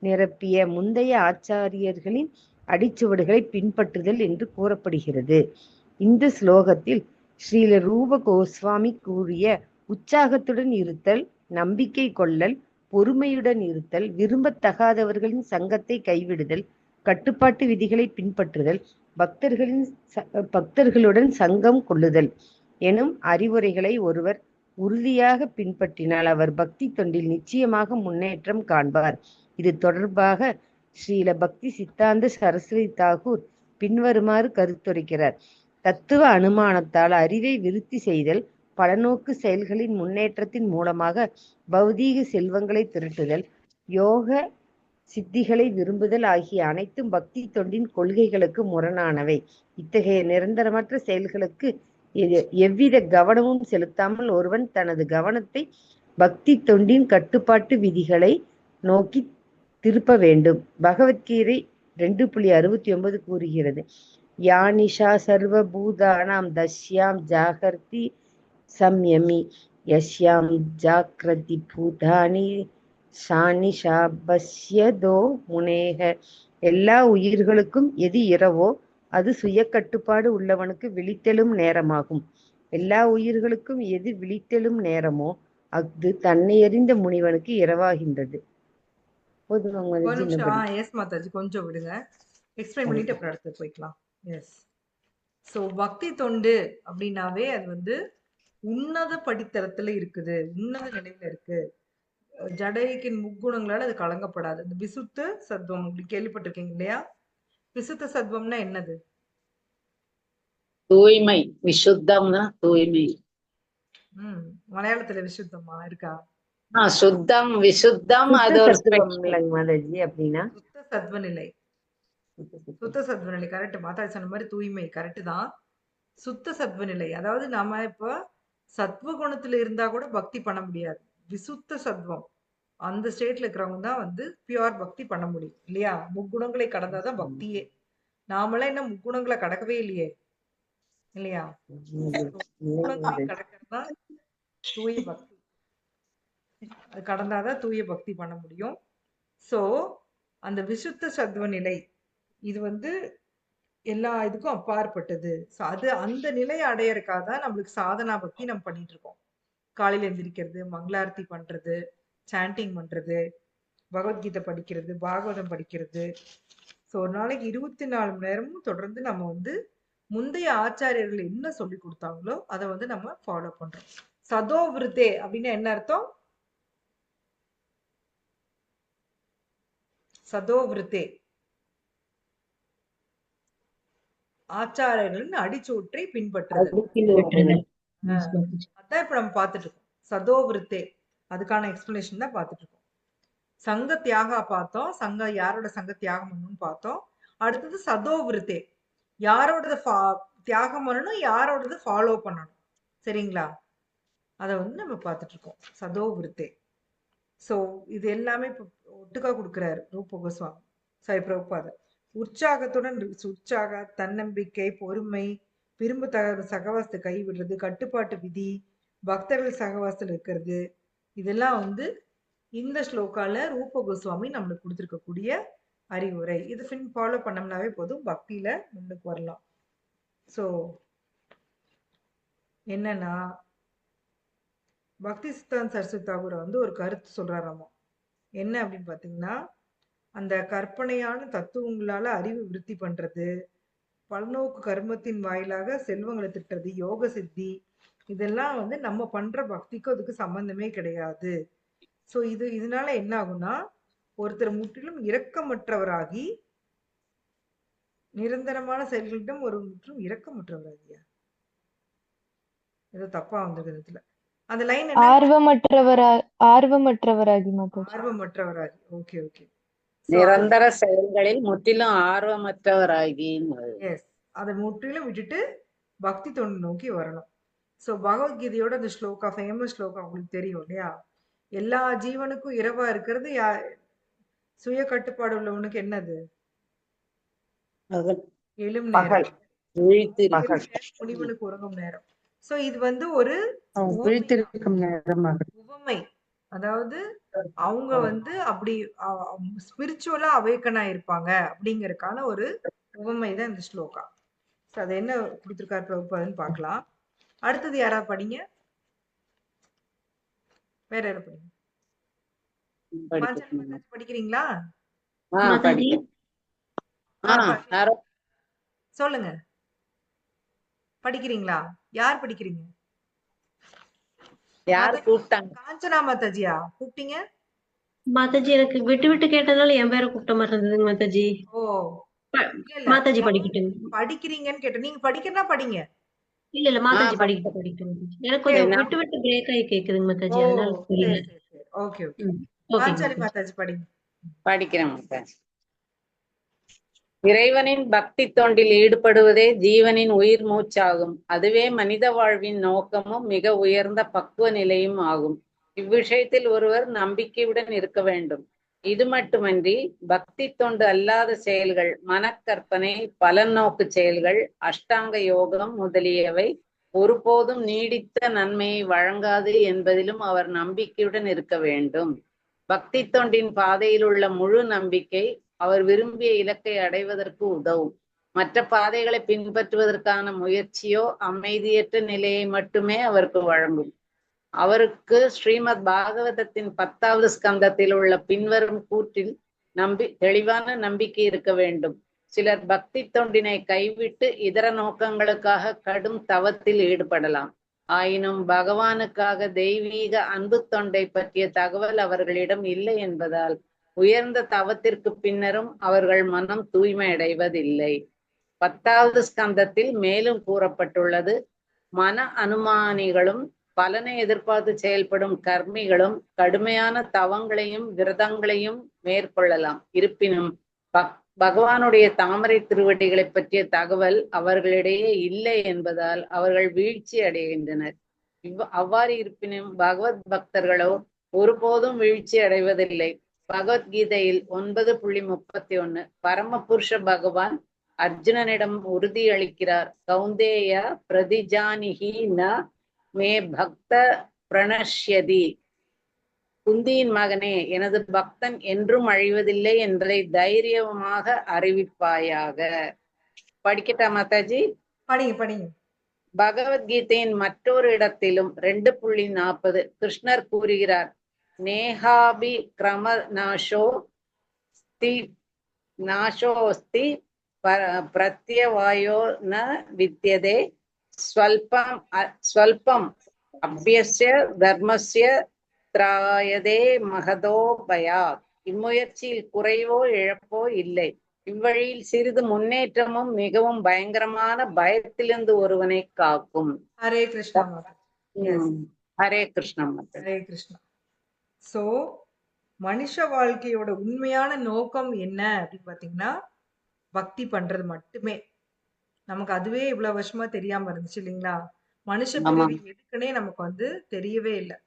நிரப்பிய முந்தைய ஆச்சாரியர்களின் அடிச்சுவடுகளை பின்பற்றுதல் என்று கூறப்படுகிறது. இந்த ஸ்லோகத்தில் ஸ்ரீல ரூப கோஸ்வாமி கூறிய உற்சாகத்துடன் இருத்தல், நம்பிக்கை கொள்ளல், பொறுமையுடன் இருத்தல், விரும்பத்தகாதவர்களின் சங்கத்தை கைவிடுதல், கட்டுப்பாட்டு விதிகளை பின்பற்றுதல், பக்தர்களுடன் சங்கம் கொள்ளுதல் எனும் அறிவுரைகளை ஒருவர் உறுதியாக பின்பற்றினால் அவர் பக்தி தொண்டில் நிச்சயமாக முன்னேற்றம் காண்பார். இது தொடர்பாக ஸ்ரீல பக்தி சித்தாந்த சரஸ்வதி தாகூர் பின்வருமாறு கருத்துரைக்கிறார். தத்துவ அனுமானத்தால் அறிவை விருத்தி செய்தல், பலநோக்கு செயல்களின் முன்னேற்றத்தின் மூலமாக பௌதீக செல்வங்களை திரட்டுதல், யோக சித்திகளை விரும்புதல் ஆகிய அனைத்தும் பக்தி தொண்டின் கொள்கைகளுக்கு முரணானவை. இத்தகைய நிரந்தரமற்ற செயல்களுக்கு எவ்வித கவனமும் செலுத்தாமல் ஒருவன் தனது கவனத்தை பக்தி தொண்டின் கட்டுப்பாட்டு விதிகளை நோக்கி திருப்ப வேண்டும். பகவத்கீதை 2.69 கூறுகிறது, யானிஷா சர்வபூதானாம் தஸ்யாம் ஜாகர்த்தி சம்யமி யஸ்யாம் ஜாக்ரதி பூதானி சானிஷா பஸ்யதோ முனேக. எல்லா உயிர்களுக்கும் எது இரவோ அது சுய கட்டுப்பாடு உள்ளவனுக்கு விழித்தெழும் நேரமாகும். எல்லா உயிர்களுக்கும் எது விழித்தெழும் நேரமோ அது தன்னை அறிந்த முனிவனுக்கு இரவாகின்றது. போதுமா ஒரு மாதாஜி? நிமிஷம். எஸ் மாதாஜி, கொஞ்சம் விடுங்க. எக்ஸ்பிளைன் பண்ணிட்டு அப்புறம் அடுத்து போய்க்கலாம். எஸ். ஸோ பக்தி தொண்டு அப்படின்னாவே அது வந்து உன்னத படித்தரத்துல இருக்குது, உன்னத நிலையில இருக்கு. ஜடைக்கின் முக்குணங்களால அது கலங்கப்படாது. இந்த விசுத்த சத்வம் அப்படி கேள்விப்பட்டிருக்கீங்க இல்லையா? விசுத்த சத்வம்னா என்னது? தூய்மை, விசுத்தம்னா தூய்மை. மலையாளத்துல விசுத்தமா இருக்கா? சுத்தம், விசுத்தம், அது ஒரு மாதாஜி. அப்படின்னா சுத்த சத்வநிலை. சுத்த சத்வநிலை கரெக்ட். மாதாஜி சொன்ன மாதிரி தூய்மை கரெக்ட் தான். சுத்த சத்வநிலை, அதாவது நாம இப்ப சத்வ குணத்துல இருந்தா கூட பக்தி பண்ண முடியாது. விசுத்த சத்வம் அந்த ஸ்டேட்ல இருக்கிறவங்க தான் வந்து பியூர் பக்தி பண்ண முடியும் இல்லையா? முக்குணங்களை கடந்தாதான் பக்தியே. நாமெல்லாம் என்ன முக்குணங்களை கடக்கவே இல்லையே இல்லையா? முக்குணங்களை கடக்கிறது தான் தூய பக்தி. அது கடந்தாதான் தூய பக்தி பண்ண முடியும். சோ அந்த விசுத்த சத்வ நிலை இது வந்து எல்லா இதுக்கும் அப்பாற்பட்டது. அது அந்த நிலையை அடையறதுக்காக தான் நம்மளுக்கு சாதனா பக்தி நம்ம பண்ணிட்டு இருக்கோம். காலையில எந்திரிக்கிறது, மங்களாரத்தி பண்றது, சாண்டிங் பண்றது, பகவத்கீதை படிக்கிறது, பாகவதம் படிக்கிறது. ஸோ ஒரு நாளைக்கு 24 மணி நேரமும் தொடர்ந்து நம்ம வந்து முந்தைய ஆச்சாரியர்கள் என்ன சொல்லி கொடுத்தாங்களோ அதை வந்து நம்ம ஃபாலோ பண்றோம். சதோ விருத்தே அப்படின்னா என்ன அர்த்தம்? சதோ விருத்தே ஆச்சாரர்களின் அடிச்சோற்றை பின்பற்றுதல். அதான் இப்ப நம்ம பார்த்துட்டு இருக்கோம். சதோ விருத்தே அதுக்கான எக்ஸ்பிளனேஷன் தான் பார்த்துட்டு இருக்கோம். சங்க தியாகா பார்த்தோம், சங்க யாரோட சங்க தியாகம் பண்ணணும்னு பார்த்தோம். அடுத்தது சதோ விருத்தே, யாரோடது தியாகம் பண்ணணும், யாரோடது ஃபாலோ பண்ணணும். சரிங்களா? அதை வந்து நம்ம பார்த்துட்டு இருக்கோம். சதோ விருத்தே. ஸோ இது எல்லாமே இப்போ ஒட்டுக்கா கொடுக்குறாரு ரூப கோஸ்வாமி சாய் பிரபுபாதர். உற்சாகத்துடன் உற்சாக, தன்னம்பிக்கை, பொறுமை, விரும்ப சகவாசத்தை கைவிடுறது, கட்டுப்பாட்டு விதி, பக்தர்கள் சகவாசத்தில் இருக்கிறது, இதெல்லாம் வந்து இந்த ஸ்லோகால ரூப கோஸ்வாமி நம்மளுக்கு கொடுத்துருக்கக்கூடிய அறிவுரை. இது ஃபாலோ பண்ணோம்னாவே போதும், பக்தியில முன்னுக்கு வரலாம். ஸோ என்னன்னா, பக்தி சித்தாந்த் சரஸ்வதி தாகூர் வந்து ஒரு கருத்து சொல்றாராமா. என்ன அப்படின்னு பாத்தீங்கன்னா, அந்த கற்பனையான தத்துவங்களால அறிவு விருத்தி பண்றது, பல்நோக்கு கர்மத்தின் வாயிலாக செல்வங்களை திட்டுறது, யோக சித்தி, இதெல்லாம் வந்து நம்ம பண்ற பக்திக்கும் அதுக்கு சம்பந்தமே கிடையாது. ஸோ இதனால என்ன ஆகும்னா, ஒருத்தர் முற்றிலும் இரக்கமற்றவராகி, நிரந்தரமான செயல்களிடம் ஒரு முற்றிலும் இரக்கமற்றவராகியா, ஏதோ தப்பா வந்திருக்கிறதுல அந்த லைன் என்ன? ஆர்வமற்றவராகி மாதாஜி. ஆர்வமற்றவராகி. Okay okay. நிரந்தர செயல்களில் முற்றிலும் ஆர்வமற்றவராகி. எஸ், அதை முற்றிலும் விட்டுட்டு பக்தி தொண்டு நோக்கி வரணும். ஸோ பகவத்கீதையோட அந்த ஸ்லோகா, ஃபேமஸ் ஸ்லோகா உங்களுக்கு தெரியும் இல்லையா? எல்லா ஜீவனுக்கும் இரவா இருக்கிறது சுய கட்டுப்பாடு உள்ளவனுக்கு என்னது? எழும் நேரம், முனிவனுக்கு உறங்கும் நேரம். சோ இது வந்து ஒரு உவமை. அதாவது அவங்க வந்து அப்படி ஸ்பிரிச்சுவலா அவேக்கன் ஆயிருப்பாங்க அப்படிங்கறதுக்கான ஒரு உவமை தான் இந்த ஸ்லோகா. சோ அது என்ன கொடுத்திருக்காரு பிரபுபாதன்னு பார்க்கலாம். அடுத்தது யாராவது படிங்க. வேற யாராவது படிங்க. படிக்கிறீங்களா? சொல்லுங்க, படிக்கிறீங்களா? யார் படிக்கிறீங்க? காஞ்சனா மாதாஜியா கூப்பிட்டீங்க? மாதாஜி எனக்கு விட்டு விட்டு கேட்டதால என் பேரை கூப்பிட்ட மாதிரி இருந்ததுங்க மாதாஜி. ஓ மாதாஜி படிக்கட்டும். படிக்கிறீங்கன்னு கேட்டேன். நீங்க படிக்கிறனா படிங்க. இல்ல மாதாஜி படிக்கட்டும். எனக்கு கொஞ்சம் விட்டு விட்டு பிரேக் ஆகி கேக்குதுங்க மாதாஜி, அதனால புரியல. Okay okay. காஞ்சனா மாதாஜி படிங்க. படிக்கிறேன் மாதாஜி. இறைவனின் பக்தி தொண்டில் ஈடுபடுவதே ஜீவனின் உயிர் மூச்சாகும். அதுவே மனித வாழ்வின் நோக்கமும் மிக உயர்ந்த பக்குவ நிலையும் ஆகும். இவ்விஷயத்தில் ஒருவர் நம்பிக்கையுடன் இருக்க வேண்டும். இது மட்டுமன்றி பக்தி தொண்டு அல்லாத செயல்கள், மனக்கற்பனை, பலநோக்கு செயல்கள், அஷ்டாங்க யோகம் முதலியவை ஒருபோதும் நீடித்த நன்மையை வழங்காது என்பதிலும் அவர் நம்பிக்கையுடன் இருக்க வேண்டும். பக்தி தொண்டின் பாதையில் உள்ள முழு நம்பிக்கை அவர் விரும்பிய இலக்கை அடைவதற்கு உதவும். மற்ற பாதைகளை பின்பற்றுவதற்கான முயற்சியோ அமைதியற்ற நிலையை மட்டுமே அவருக்கு வழங்கும். அவருக்கு ஸ்ரீமத் பாகவதத்தின் 10வது ஸ்கந்தத்தில் உள்ள பின்வரும் கூற்றில் தெளிவான நம்பிக்கை இருக்க வேண்டும். சிலர் பக்தி தொண்டினை கைவிட்டு இதர நோக்கங்களுக்காக கடும் தவத்தில் ஈடுபடலாம். ஆயினும் பகவானுக்காக தெய்வீக அன்பு தொண்டை பற்றிய தகவல் அவர்களிடம் இல்லை என்பதால் உயர்ந்த தவத்திற்கு பின்னரும் அவர்கள் மனம் தூய்மையடைவதில்லை. 10வது ஸ்கந்தத்தில் மேலும் கூறப்பட்டுள்ளது, மன அனுமானிகளும் பலனை எதிர்பார்த்து செயல்படும் கர்மிகளும் கடுமையான தவங்களையும் விரதங்களையும் மேற்கொள்ளலாம். இருப்பினும் பகவானுடைய தாமரை திருவடிகளை பற்றிய தகவல் அவர்களிடையே இல்லை என்பதால் அவர்கள் வீழ்ச்சி அடைகின்றனர். அவ்வாறு இருப்பினும் பகவத் பக்தர்களோ ஒருபோதும் வீழ்ச்சி அடைவதில்லை. பகவத்கீதையில் 9.31 பரமபுருஷ பகவான் அர்ஜுனனிடம் உறுதி அளிக்கிறார். கௌந்தேய பிரதிஜானிஹி ந மே பக்த பிரணஷ்யதி. குந்தியின் மகனே, எனது பக்தன் என்றும் அழிவதில்லை என்பதை தைரியமாக அறிவிப்பாயாக. படிக்கட்டா மாதாஜி? படிங்க. பகவத்கீதையின் மற்றொரு இடத்திலும் 2.40 கிருஷ்ணர் கூறுகிறார், நேஹாபி கிரம நாசோஸ்தி பிரத்யவாயோ ந வித்யதே ஸ்வல்பம் அபியஸ்ய தர்மஸ்ய திராயதே மகதோ பயாத். இம்முயற்சியில் குறைவோ இழப்போ இல்லை. இவ்வழியில் சிறிது முன்னேற்றமும் மிகவும் பயங்கரமான பயத்திலிருந்து ஒருவனை காக்கும். ஹரே கிருஷ்ணா. ஹரே கிருஷ்ணா. ஹரே கிருஷ்ணா. சோ மனுஷ வாழ்க்கையோட உண்மையான நோக்கம் என்ன அப்படின்னு பாத்தீங்கன்னா, பக்தி பண்றது மட்டுமே. நமக்கு அதுவே இவ்வளவு வருஷமா தெரியாம இருந்துச்சு இல்லைங்களா? மனுஷ பிறவி எதுக்குன்னே நமக்கு தெரியவே இல்லை.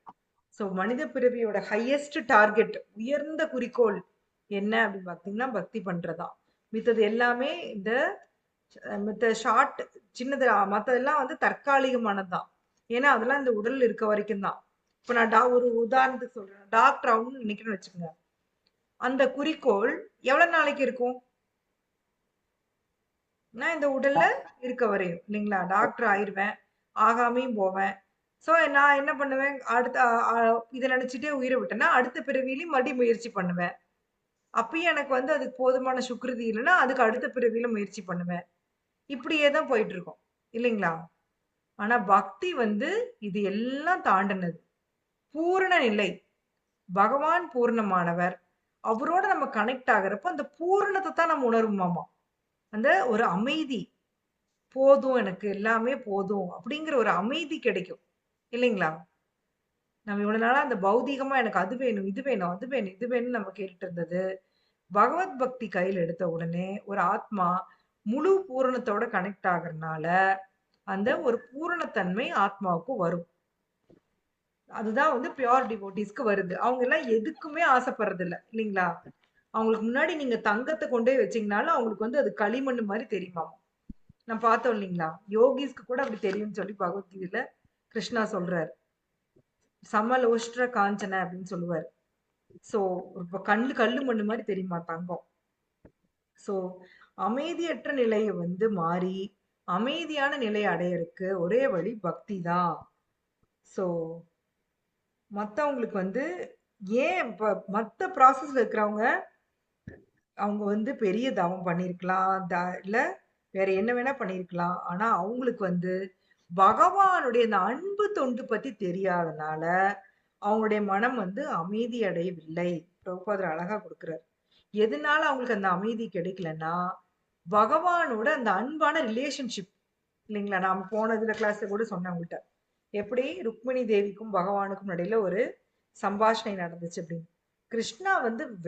சோ மனித பிறவியோட ஹையஸ்ட் டார்கெட், உயர்ந்த குறிக்கோள் என்ன அப்படின்னு பாத்தீங்கன்னா பக்தி பண்றதுதான். மித்தது எல்லாமே மித்த ஷார்ட் சின்னது, மத்ததெல்லாம் தற்காலிகமானதுதான். ஏன்னா அதெல்லாம் இந்த உடல் இருக்க வரைக்கும் தான். இப்ப நான் ஒரு உதாரணத்துக்கு சொல்றேன், டாக்டர் ஆகணும்னு நினைக்கிறேன்னு வச்சுக்கோங்க. அந்த குறிக்கோள் எவ்வளவு நாளைக்கு இருக்கும்? நான் இந்த உடல்ல இருக்க வரையும் இல்லைங்களா? டாக்டர் ஆயிருவேன், ஆகாமையும் போவேன். சோ நான் என்ன பண்ணுவேன், அடுத்த இதை நினைச்சிட்டே உயிரை விட்டேன்னா அடுத்த பிறவியிலையும் மறுபடியும் முயற்சி பண்ணுவேன். அப்பயும் எனக்கு அதுக்கு போதுமான சுக்கிருதி இல்லைன்னா அதுக்கு அடுத்த பிறவியில முயற்சி பண்ணுவேன். இப்படியே தான் போயிட்டு இருக்கோம் இல்லைங்களா? ஆனா பக்தி இது எல்லாம் தாண்டினது, பூரண நிலை. பகவான் பூர்ணமானவர். அவரோட நம்ம கனெக்ட் ஆகிறப்ப அந்த பூரணத்தை தான் நம்ம உணர்வோமாமா. அந்த ஒரு அமைதி, போதும் எனக்கு எல்லாமே போதும் அப்படிங்கிற ஒரு அமைதி கிடைக்கும் இல்லைங்களா? நம்ம இவ்வளவு நாளா அந்த பௌதீகமா எனக்கு அது வேணும், இது வேணும், அது வேணும், இது வேணும்னு நம்ம கேட்டுட்டு இருந்தது, பகவத் பக்தி கையில் எடுத்த உடனே ஒரு ஆத்மா முழு பூரணத்தோட கனெக்ட் ஆகுறதுனால அந்த ஒரு பூரணத்தன்மை ஆத்மாவுக்கு வரும். அதுதான் பியூர் டிவோட்டிஸ்க்கு வருது. அவங்க எல்லாம் எதுக்குமே ஆசைப்படுறது இல்லை இல்லைங்களா? அவங்களுக்கு முன்னாடி நீங்க தங்கத்தை கொண்டே வச்சீங்கனாலும் அவங்களுக்கு அது களிமண் மாதிரி தெரியுமா? நான் பார்த்தோம் இல்லைங்களா? யோகிஸ்க்கு கூட அப்படி தெரியும்னு சொல்லி பகவத்கீதையில கிருஷ்ணா சொல்றாரு. சமலோஷ்ட காஞ்சன அப்படின்னு சொல்லுவாரு. சோ இப்ப கல்லு மண்ணு மாதிரி தெரியுமா தங்கம்? சோ அமைதியற்ற நிலையை மாறி அமைதியான நிலையை அடையறதுக்கு ஒரே வழி பக்தி தான். சோ மத்தவங்களுக்கு ஏன் மத்த ப்ராசஸ்ல இருக்கிறவங்க அவங்க பெரிய தவம் பண்ணிருக்கலாம், இல்ல வேற என்ன வேணா பண்ணிருக்கலாம். ஆனா அவங்களுக்கு பகவானுடைய அந்த அன்பு தொண்டு பத்தி தெரியாதனால அவங்களுடைய மனம் அமைதி அடையவில்லை. பிரபுபாதர் அழகா கொடுக்கிறார். எதனால அவங்களுக்கு அந்த அமைதி கிடைக்கலன்னா, பகவானோட அந்த அன்பான ரிலேஷன்ஷிப் இல்லைங்களா? நான் போனதுல கிளாஸ்ல கூட சொன்னேன் உங்கள்கிட்ட, எப்படி ருக்மிணி தேவிக்கும் பகவானுக்கும் இடையில ஒரு சம்பாஷணை நடந்துச்சு அப்படின்னு. கிருஷ்ணா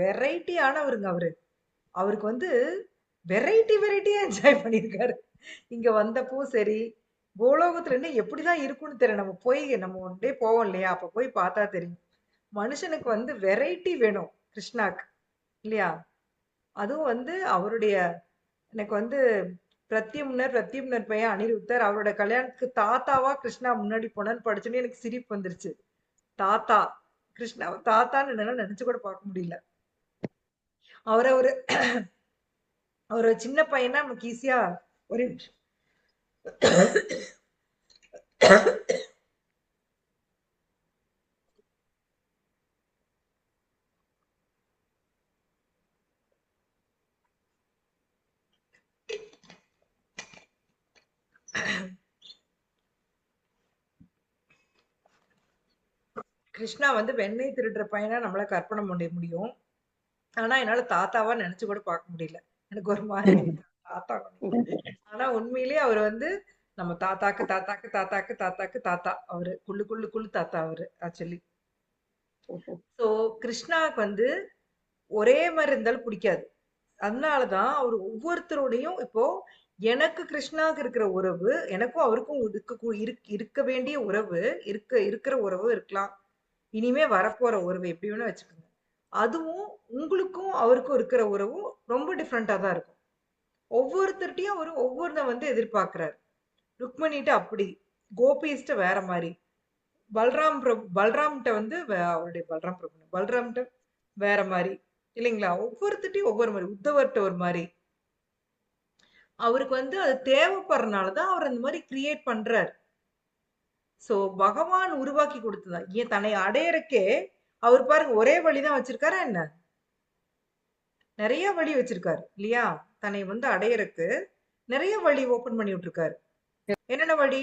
வெரைட்டியானவருங்க. அவருக்கு வெரைட்டியா என்ஜாய் பண்ணியிருக்காரு. இங்க வந்தப்போ சரி, கோலோகத்துல எப்படிதான் இருக்கும்னு தெரியல. நம்ம ஒன் டே போவோம் இல்லையா? அப்ப போய் பார்த்தா தெரியும் மனுஷனுக்கு வந்து வெரைட்டி வேணும் கிருஷ்ணாக்கு, இல்லையா? அதுவும் வந்து அவருடைய எனக்கு வந்து பிரத்யும்னர் பையன் அனிருத்தர் அவரோட கல்யாணத்துக்கு தாத்தாவா கிருஷ்ணா முன்னாடி போனான்னு படிச்சோன்னே எனக்கு சிரிப்பு வந்துருச்சு. தாத்தா கிருஷ்ணா தாத்தான்னு என்னால நினைச்சு கூட பார்க்க முடியல. அவரை ஒரு சின்ன பையனா நமக்கு ஈஸியா ஒரு கிருஷ்ணா வந்து வெண்ணெய் திருடுற பையனா நம்மள கற்பனை பண்ண முடியும். ஆனா என்னால தாத்தாவா நினைச்சு கூட பார்க்க முடியல. எனக்கு ஒரு மாதிரி தாத்தா. ஆனா உண்மையிலேயே அவர் வந்து நம்ம தாத்தாக்கு தாத்தாக்கு தாத்தாக்கு தாத்தாக்கு தாத்தா அவரு குள்ளு குள்ளு குள்ளு தாத்தா அவரு ஆக்சுவலி. சோ கிருஷ்ணாவுக்கு வந்து ஒரே மாதிரி இருந்தாலும் பிடிக்காது. அதனாலதான் அவர் ஒவ்வொருத்தரோடையும் இப்போ எனக்கு கிருஷ்ணாவுக்கு இருக்கிற உறவு எனக்கும் அவருக்கும் இருக்க வேண்டிய உறவு இருக்கிற உறவு இருக்கலாம். இனிமே வரப்போற உறவு எப்படி வேணா வச்சுக்கோங்க. அதுவும் உங்களுக்கும் அவருக்கும் இருக்கிற உறவும் ரொம்ப டிஃப்ரெண்டா தான் இருக்கும். ஒவ்வொருத்தர்ட்டையும் அவர் ஒவ்வொருத்த வந்து எதிர்பார்க்கிறாரு. ருக்மணிட்ட அப்படி, கோபிஸ்ட வேற மாதிரி, பல்ராம்கிட்ட வந்து அவருடைய பல்ராம்கிட்ட வேற மாதிரி, இல்லைங்களா? ஒவ்வொருத்தட்டையும் ஒவ்வொரு மாதிரி, உத்தவர்கிட்ட ஒரு மாதிரி. அவருக்கு வந்து அது தேவைப்படுறதுனாலதான் அவர் அந்த மாதிரி கிரியேட் பண்றாரு. சோ பகவான் உருவாக்கி கொடுத்ததான். ஏன் தன்னை அடையறக்கே அவர் பாருங்க ஒரே வழிதான் வச்சிருக்காரா என்ன? நிறைய வழி வச்சிருக்காரு இல்லையா? தன்னை வந்து அடையறக்கு நிறைய வழி ஓபன் பண்ணி விட்டுருக்காரு. என்னென்ன வழி?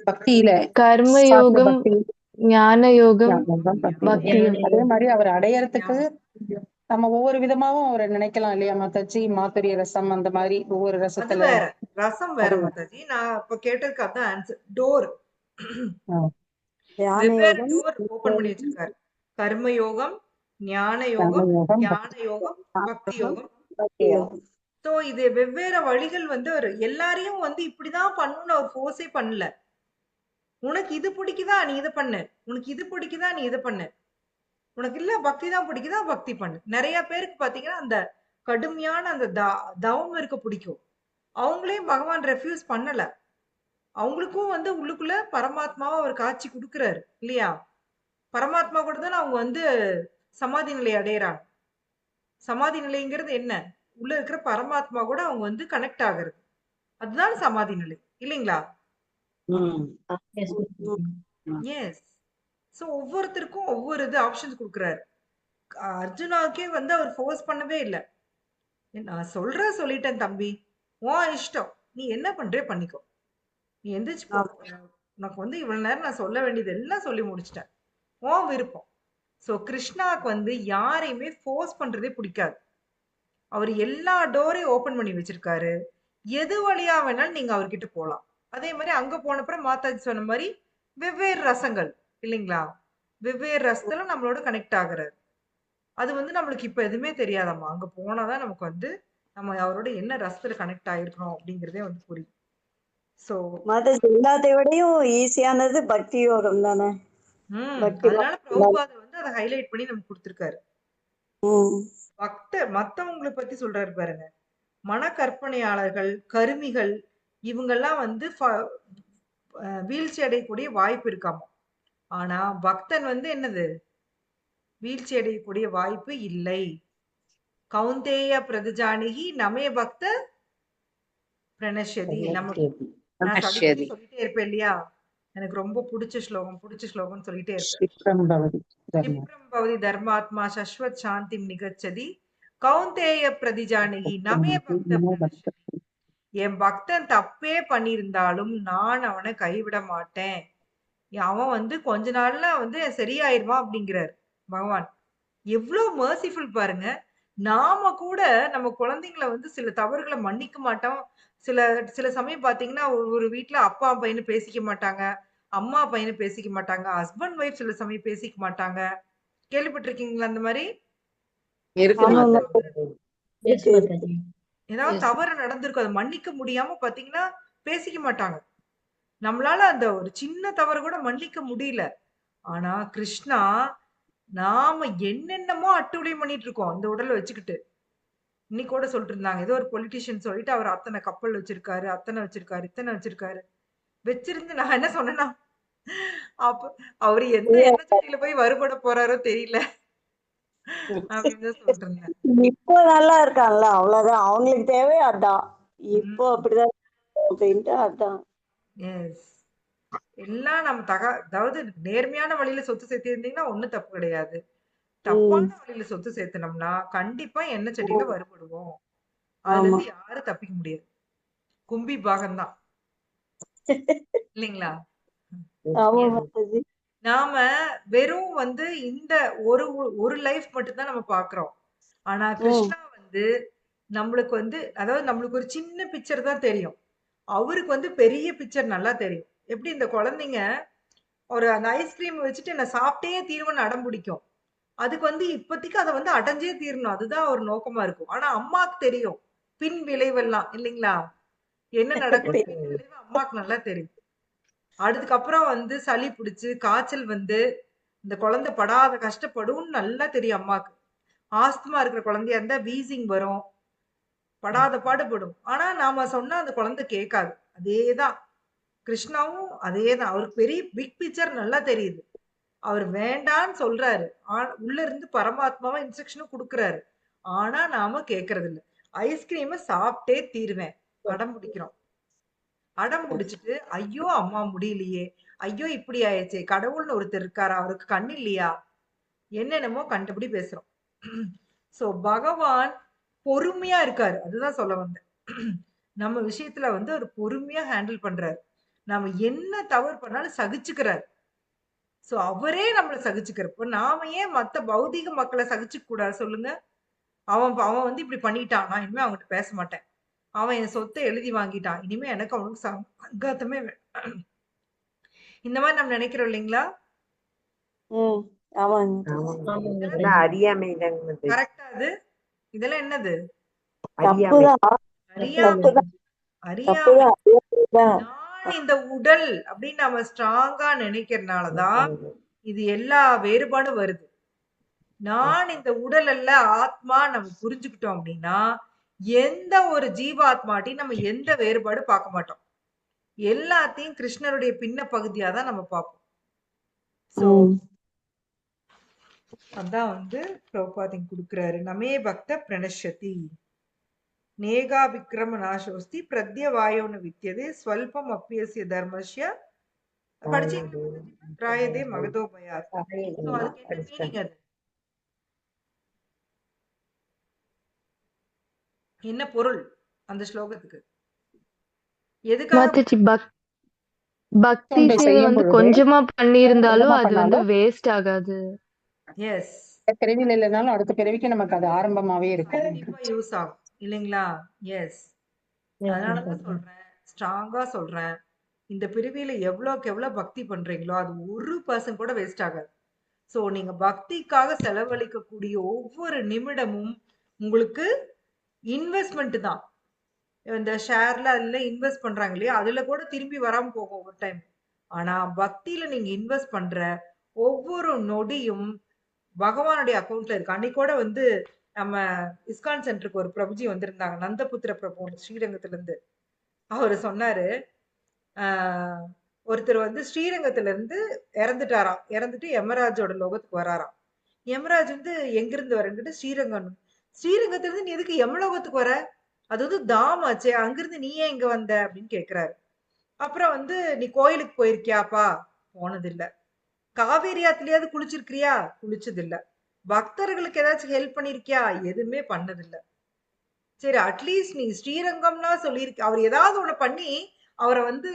பக்தியில கர்ம சாஸ்திர யோகம், பக்தி, ஞான யோகம், ஞானம், பக்தி. பக்தி யோகம். அதே மாதிரி அவர் அடையறதுக்கு நம்ம ஒவ்வொரு விதமாவும் அவரை நினைக்கலாம் இல்லையா மாதாஜி? மாதுரிய ரசம் அந்த மாதிரி ஒவ்வொரு அது ரசத்துல வேற ரசம் வேற மாதாஜி. நான் இப்ப கேட்டதுக்கு அதான் ஆன்சர். டோர் தியான வெவ்வேறு யோகம், டோர் ஓபன் பண்ணி வச்சிருக்காரு. கர்ம யோகம், ஞான யோகம், ஞான யோகம், ஞான யோகம், பக்தி யோகம். பக்தி யோகம். சோ இது வெவ்வேறு வழிகள் வந்து அவர் எல்லாரையும் வந்து இப்படிதான் பண்ணணும்னு அவர் ஃபோர்ஸே பண்ணல. உனக்கு இது பிடிக்குதா நீ இதை பண்ணு, உனக்கு இது பிடிக்குதா நீ இதை பண்ணு, உனக்கு இல்ல பக்தி தான் பிடிக்குதா பக்தி பண்ணு. நிறைய பேருக்கு பாத்தீங்கன்னா அந்த கடுமையான அந்த தவம் இருக்க பிடிக்கும். அவங்களையும் பகவான் ரெஃப்யூஸ் பண்ணல. அவங்களுக்கும் வந்து உள்ளுக்குள்ள பரமாத்மாவை அவர் காட்சி கொடுக்கிறாரு இல்லையா? பரமாத்மா கூட தான் அவங்க வந்து சமாதி நிலை அடையறாங்க. சமாதி நிலைங்கிறது என்ன? உள்ள இருக்கிற பரமாத்மா கூட அவங்க வந்து கனெக்ட் ஆகுறது. அதுதான் சமாதி நிலை இல்லைங்களா? எஸ். சோ ஒவ்வொருத்தருக்கும் ஒவ்வொரு இது ஆப்ஷன்ஸ் கொடுக்குறாரு. அர்ஜுனாவுக்கே வந்து அவர் ஃபோர்ஸ் பண்ணவே இல்லை. நான் சொல்லிட்டேன் தம்பி, உன் இஷ்டம், நீ என்ன பண்றே பண்ணிக்கோ, நீ எந்திரிச்சு போ, உனக்கு வந்து இவ்வளவு நேரம் நான் சொல்ல வேண்டியது எல்லாம் சொல்லி முடிச்சிட்டேன், உன் விருப்பம். சோ கிருஷ்ணாவுக்கு வந்து யாரையுமே ஃபோர்ஸ் பண்றதே பிடிக்காது. அவர் எல்லா டோரையும் ஓபன் பண்ணி வச்சிருக்காரு. எது வழியா வேணாலும் நீங்க அவர்கிட்ட போலாம். அதே மாதிரி அங்க போனப்புறம் மாதாஜி சொன்ன மாதிரி வெவ்வேறு ரசங்கள் இல்லைங்களா? வெவ்வேறு ரசத்துல நம்மளோட கனெக்ட் ஆகுறாரு. அது வந்து நம்மளுக்கு இப்ப எதுவுமே தெரியாதாம்மா. அங்க போனாதான் நமக்கு வந்து நம்ம அவரோட என்ன ரசத்துல கனெக்ட் ஆயிருக்கணும் அப்படிங்கறதே வந்து புரியும். சோ மாதாஜி எல்லாத்தை விடையும் ஈஸியானது பக்தி யோகம் தானே. பக்தி அதனால பிரபுபாதர் வந்து அதை ஹைலைட் பண்ணி நமக்கு கொடுத்திருக்காரு. மத்தவங்களை பத்தி சொல்றாரு பாருங்க. மனக்கற்பனையாளர்கள், கருமிகள், இவங்கெல்லாம் வந்து வீழ்ச்சி அடையக்கூடிய வாய்ப்பு இருக்காம. ஆனா பக்தன் வந்து என்னது? வீழ்ச்சி அடையக்கூடிய வாய்ப்பு இல்லை. கௌந்தேய பிரதிஜானிகி நமே பக்த பிரணஷ்யதி. நான் சொல்லிட்டே இருப்பேன் இல்லையா? எனக்கு ரொம்ப பிடிச்ச ஸ்லோகம் சொல்லிட்டே இருப்பேன். சிப்ரம் பவதி தர்மாத்மா சஸ்வத் சாந்தி நிகச்சதி கௌந்தேய பிரதிஜானிகி நமே பக்த பிரணஷ்யதி. என் பக்தன் தப்பே பண்ணியிருந்தாலும் நான் அவனை கைவிட மாட்டேன். அவன் வந்து கொஞ்ச நாள்ல வந்து சரியாயிருவான் அப்படிங்கிறார் பகவான். எவ்வளவு மர்சிஃபுல் பாருங்க. நாம கூட நம்ம குழந்தைங்களை வந்து சில தவறுகளை மன்னிக்க மாட்டோம். சில சமயம் பாத்தீங்கன்னா ஒரு வீட்டுல அப்பா பையனு பேசிக்க மாட்டாங்க, அம்மா பையனு பேசிக்க மாட்டாங்க, ஹஸ்பண்ட் ஒய்ஃப் சில சமயம் பேசிக்க மாட்டாங்க. கேள்விப்பட்டிருக்கீங்களா அந்த மாதிரி? ஏதாவது தவறு நடந்திருக்கும், அதை மன்னிக்க முடியாம பாத்தீங்கன்னா பேசிக்க மாட்டாங்க. நம்மளால அந்த ஒரு சின்ன தவறு கூட மன்னிக்க முடியல. ஆனா கிருஷ்ணா நாம என்னென்னமோ அட்டுழியம் பண்ணிட்டு இருக்கோம் இந்த உடலை வச்சுக்கிட்டு. இன்னைக்கு கூட சொல்லிட்டு இருந்தாங்க, ஏதோ ஒரு பொலிட்டிஷியன் சொல்லிட்டு அவர் அத்தனை கப்பல் வச்சிருக்காரு, அத்தனை வச்சிருக்காரு, இத்தனை வச்சிருக்காரு. வச்சிருந்து நான் என்ன சொன்னேன்னா, அப்ப அவரு எந்த எண்ணெய் சட்டியில போய் வறுபட போறாரோ தெரியல அப்படின்னு தான் சொல்லிட்டு இருந்தேன். இப்போ நல்லா இருக்கான்ல, அவ்வளவுதான். அவங்களுக்கு தேவை அதான். இப்போ ம். அப்படிதான் அப்படின்ட்டு அதான். எஸ். எல்லாம் நம்ம அதாவது நேர்மையான வழியில சொத்து சேர்த்து இருந்தீங்கன்னா ஒண்ணும் தப்பு கிடையாது. தப்பான வழியில சொத்து சேர்த்தனோம்னா கண்டிப்பா எண்ணெய் சட்டியில வறுபடுவோம். அதுல ஆமா இருந்து யாரும் தப்பிக்க முடியாது. கும்பி பாகம்தான் இல்லைங்களா? ஆமா Yes. மாதாஜி. நாம வெறும் வந்து இந்த ஒரு ஒரு லைஃப் மட்டும் தான் நம்ம பாக்குறோம். ஆனா கிருஷ்ணா வந்து நம்மளுக்கு வந்து அதாவது நம்மளுக்கு ஒரு சின்ன பிக்சர் தான் தெரியும். அவருக்கு வந்து பெரிய பிக்சர் நல்லா தெரியும். எப்படி இந்த குழந்தைங்க ஒரு அந்த ஐஸ்கிரீம் வச்சுட்டு என்ன சாப்பிட்டே தீர்வுன்னு அடம் பிடிக்கும். அதுக்கு வந்து இப்போதைக்கு அதை வந்து அடைஞ்சே தீரணும். அதுதான் ஒரு நோக்கமா இருக்கும். ஆனா அம்மாக்கு தெரியும் பின் விளைவெல்லாம் இல்லைங்களா? என்ன நடக்கும் பின் விளைவு அம்மாக்கு நல்லா தெரியும். அதுக்கப்புறம் வந்து சளி பிடிச்சு காய்ச்சல் வந்து இந்த குழந்தை படாத கஷ்டப்படும்னு நல்லா தெரியும் அம்மாக்கு. ஆஸ்துமா இருக்கிற குழந்தையா இருந்தா வீசிங் வரும், படாத பாடுபடும். ஆனா நாம சொன்னா அந்த குழந்தை கேட்காது. அதேதான் கிருஷ்ணாவும் அதேதான். அவருக்கு பெரிய பிக் பிக்சர் நல்லா தெரியுது. அவர் வேண்டான்னு சொல்றாரு. உள்ள இருந்து பரமாத்மாவா இன்ஸ்ட்ரக்ஷனும் குடுக்குறாரு. ஆனா நாம கேட்கறது இல்ல. ஐஸ்கிரீம சாப்பிட்டே தீருவேன். அடம் பிடிக்கிறோம். அடம் பிடிச்சிட்டு ஐயோ அம்மா முடியலையே, ஐயோ இப்படி ஆயிடுச்சே, கடவுள்னு ஒருத்தர் இருக்காரா, அவருக்கு கண் இல்லையா, என்னென்னமோ கண்டபடி பேசுறோம். சோ பகவான் பொறுமையா இருக்காரு. அதுதான் சொல்ல வந்தேன். நம்ம விஷயத்துல வந்து அவர் பொறுமையா ஹேண்டில் பண்றாரு. நாம என்ன தவறு பண்ணாலும் சகிச்சுக்கிறாரு. சோ அவரே நம்மள சகிச்சுக்கிறப்போ நாம ஏன் மத்த பௌதீக மக்களை சகிச்சுக்க கூடாது சொல்லுங்க? அவன் அவன் வந்து இப்படி பண்ணிட்டான், நான் இனிமே அவன்கிட்ட பேச மாட்டேன். அவன் என் சொத்தை எழுதி வாங்கிட்டான், இனிமே எனக்கு அவனுக்கு சங்காத்தமே இந்த மாதிரி நம்ம நினைக்கிறோம் இல்லைங்களா? ஆமாங்க ஆமாங்க இதெல்லாம் மாதாஜி. அறியாமை தாங்க. கரெக்டா அது? இதெல்லாம் என்னது? அறியாமை. தப்புதான் அறியாமை. தப்புதான் அறியாமை. தப்புதான். நான் இந்த உடல் அப்படின்னு நம்ம ஸ்ட்ராங்கா நினைக்கிறதுனாலதான் இது எல்லா வேறுபாடும் வருது. நான் இந்த உடல் அல்ல ஆத்மா நம்ம புரிஞ்சுக்கிட்டோம் அப்படின்னா எந்த ஒரு ஜீவாத்மாட்டையும் நம்ம எந்த வேறுபாடு பார்க்க மாட்டோம். எல்லாத்தையும் கிருஷ்ணருடைய பின்ன பகுதியா தான் நம்ம பார்ப்போம். சோ அதான் வந்து பிரபுபாதிங் கொடுக்கிறாரு. நமே பக்த பிரணஷதி நேகா விக்ரம நாசோஸ்தி பிரத்யவாயோன்னு வித்தியதே ஸ்வல்பம் அப்பியசிய தர்மஸ்ய படிச்சீங்களா பிராயதே மகதோபயாத். So அதுக்கு என்ன மீனிங்? அது என்ன பொருள் அந்த ஸ்லோகத்துக்கு? எதுக்காக? மாதாஜி பக்தி தொண்டு செய்து செய்யும் வந்து பொழுது கொஞ்சமா பண்ணியிருந்தாலும் கொஞ்சமா அது வந்து பண்ணாலும் வேஸ்ட் ஆகாது. எஸ், பிறவியில் இல்லைனாலும் அடுத்த பிறவிக்கு நமக்கு அது ஆரம்பமாவே இருக்கும். கண்டிப்பா யூஸ் ஆகும் இல்லைங்களா? எஸ். அதனாலதான் சொல்றேன், ஸ்ட்ராங்கா சொல்றேன், இந்த பிரிவியில எவ்வளவுக்கு எவ்வளவு பக்தி பண்றீங்களோ அது 1% கூட வேஸ்ட் ஆகாது. சோ நீங்க பக்திக்காக செலவழிக்கக்கூடிய ஒவ்வொரு நிமிடமும் உங்களுக்கு இன்வெஸ்ட்மெண்ட் தான். இந்த ஷேர்ல அதுல இன்வெஸ்ட் பண்றாங்க இல்லையா, அதுல கூட திரும்பி வராம போகும் ஒரு டைம். ஆனா பக்தியில நீங்க இன்வெஸ்ட் பண்ற ஒவ்வொரு நொடியும் பகவானுடைய அக்கௌண்ட்ல இருக்கு. அன்னைக்கு கூட வந்து நம்ம இஸ்கான் சென்டருக்கு ஒரு பிரபுஜி வந்திருந்தாங்க, நந்தபுத்திர பிரபு ஸ்ரீரங்கத்துல இருந்து. அவரு சொன்னாரு, ஆஹ் ஒருத்தர் வந்து ஸ்ரீரங்கத்துல இருந்து இறந்துட்டாராம். இறந்துட்டு யமராஜோட லோகத்துக்கு வராராம். யமராஜ் வந்து எங்கிருந்து வரேன்னு ஸ்ரீரங்கம். ஸ்ரீரங்கத்துல இருந்து நீ எதுக்கு யமலோகத்துக்கு வர? அது வந்து தாம் ஆச்சே, அங்கிருந்து நீ ஏன் இங்க வந்த அப்படின்னு கேக்குறாரு. அப்புறம் வந்து நீ கோயிலுக்கு போயிருக்கியாப்பா? போனதில்ல. காவேரி ஆத்துலயாவது குளிச்சிருக்கிறியா? குளிச்சது இல்ல. பக்தர்களுக்கு ஏதாச்சும் ஹெல்ப் பண்ணிருக்கியா? எதுவுமே பண்ணதில்ல. சரி அட்லீஸ்ட் நீ ஸ்ரீரங்கம்னா சொல்லியிருக்க, அவர் ஏதாவது ஒண்ணு பண்ணி அவரை வந்து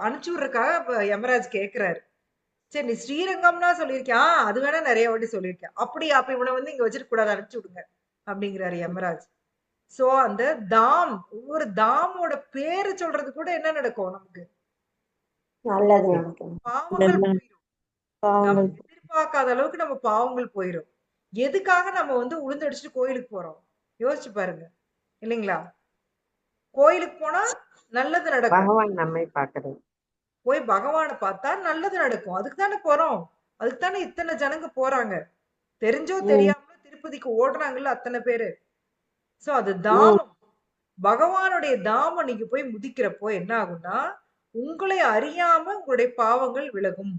அனுப்பிச்சு விடுறதுக்காக யமராஜ் கேக்குறாரு. சரி நீ ஸ்ரீரங்கம்னா சொல்லியிருக்கியா? அது வேணா நிறைய வாட்டி சொல்லியிருக்கேன். அப்படியா? அப்ப இவனை வந்து இங்க வச்சிருக்க கூடாது, அனுப்பிச்சு விடுங்க அப்படிங்கிறாரு யமராஜ். சோ அந்த தாம், ஒவ்வொரு தாமோட பேரு சொல்றது கூட என்ன நடக்கும் நமக்கு? நல்லது நடக்கும். பாவங்கள் போயிடும். நம்ம பாவங்கள் எதிர்பார்க்காத அளவுக்கு நம்ம பாவங்கள் போயிடும். எதுக்காக நம்ம வந்து உளுந்தடிச்சுட்டு கோயிலுக்கு போறோம்? யோசிச்சு பாருங்க இல்லைங்களா? கோயிலுக்கு போனா நல்லது நடக்கும். பகவான் நம்மை பார்க்கிறது. போய் பகவானை பார்த்தா நல்லது நடக்கும். அதுக்கு தானே போறோம். அதுக்கு தானே இத்தனை ஜனங்க போறாங்க. தெரிஞ்சோ தெரியாமலோ திருப்பதிக்கு ஓடுறாங்கல்ல அத்தனை பேரு. சோ அது தாமம். பகவானுடைய தாமம் நீங்க போய் முதிக்கிறப்போ என்ன ஆகும்னா, உங்களை அறியாம உங்களுடைய பாவங்கள் விலகும்.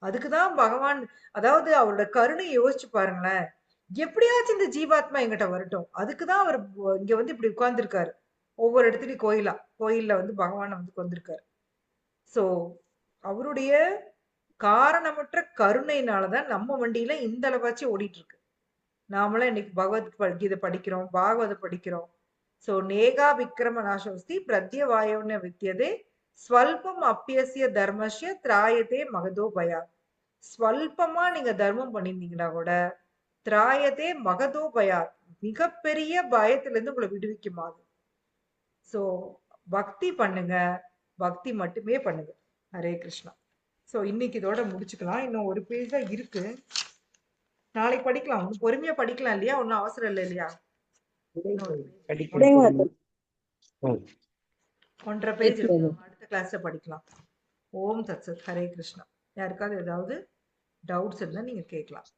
அதுக்குதான் பகவான், அதாவது அவரோட கருணையை யோசிச்சு பாருங்களேன். எப்படியாச்சும் இந்த ஜீவாத்மா எங்கிட்ட வரட்டும். அதுக்குதான் அவர் இங்க வந்து இப்படி உட்கார்ந்துருக்காரு. ஒவ்வொரு இடத்துலயும் கோயில்ல வந்து பகவான் வந்து உட்கார்ந்துருக்காரு. சோ அவருடைய காரணமற்ற கருணையினாலதான் நம்ம வண்டியில இந்த அளவாச்சும் ஓடிட்டு இருக்கு. நாமளாம் இன்னைக்கு பகவத்கீதை படிக்கிறோம், பாகவத படிக்கிறோம். சோ நேகா விக்ரம நாசோஸ்தி பிரத்யவாயவன வித்தியதே ஸ்வல்பம் அப்பியசிய தர்மஸ்ய திராயத்தே மகதோ பயா. ஸ்வல்பமா நீங்க தர்மம் பண்ணிருந்தீங்கன்னா கூட திராயத்தே மகதோ பயா, மிகப்பெரிய பயத்துல இருந்து உங்களை விடுவிக்குமா. சோ பக்தி பண்ணுங்க, பக்தி மட்டுமே பண்ணுங்க. ஹரே கிருஷ்ணா. சோ இன்னைக்கு இதோட முடிச்சுக்கலாம். இன்னும் ஒரு பேஜ் தான் இருக்கு, நாளைக்கு படிக்கலாம். ஒன்னும் பொறுமையா படிக்கலாம் இல்லையா, ஒன்னும் அவசரம் இல்லை இல்லையா. ஒன்றரை பேஜ் இருக்கு, அடுத்த கிளாஸ்ல படிக்கலாம். ஓம் தத்சத். ஹரே கிருஷ்ணா. யாருக்காவது ஏதாவது டவுட்ஸ் இருந்தா நீங்க கேட்கலாம்.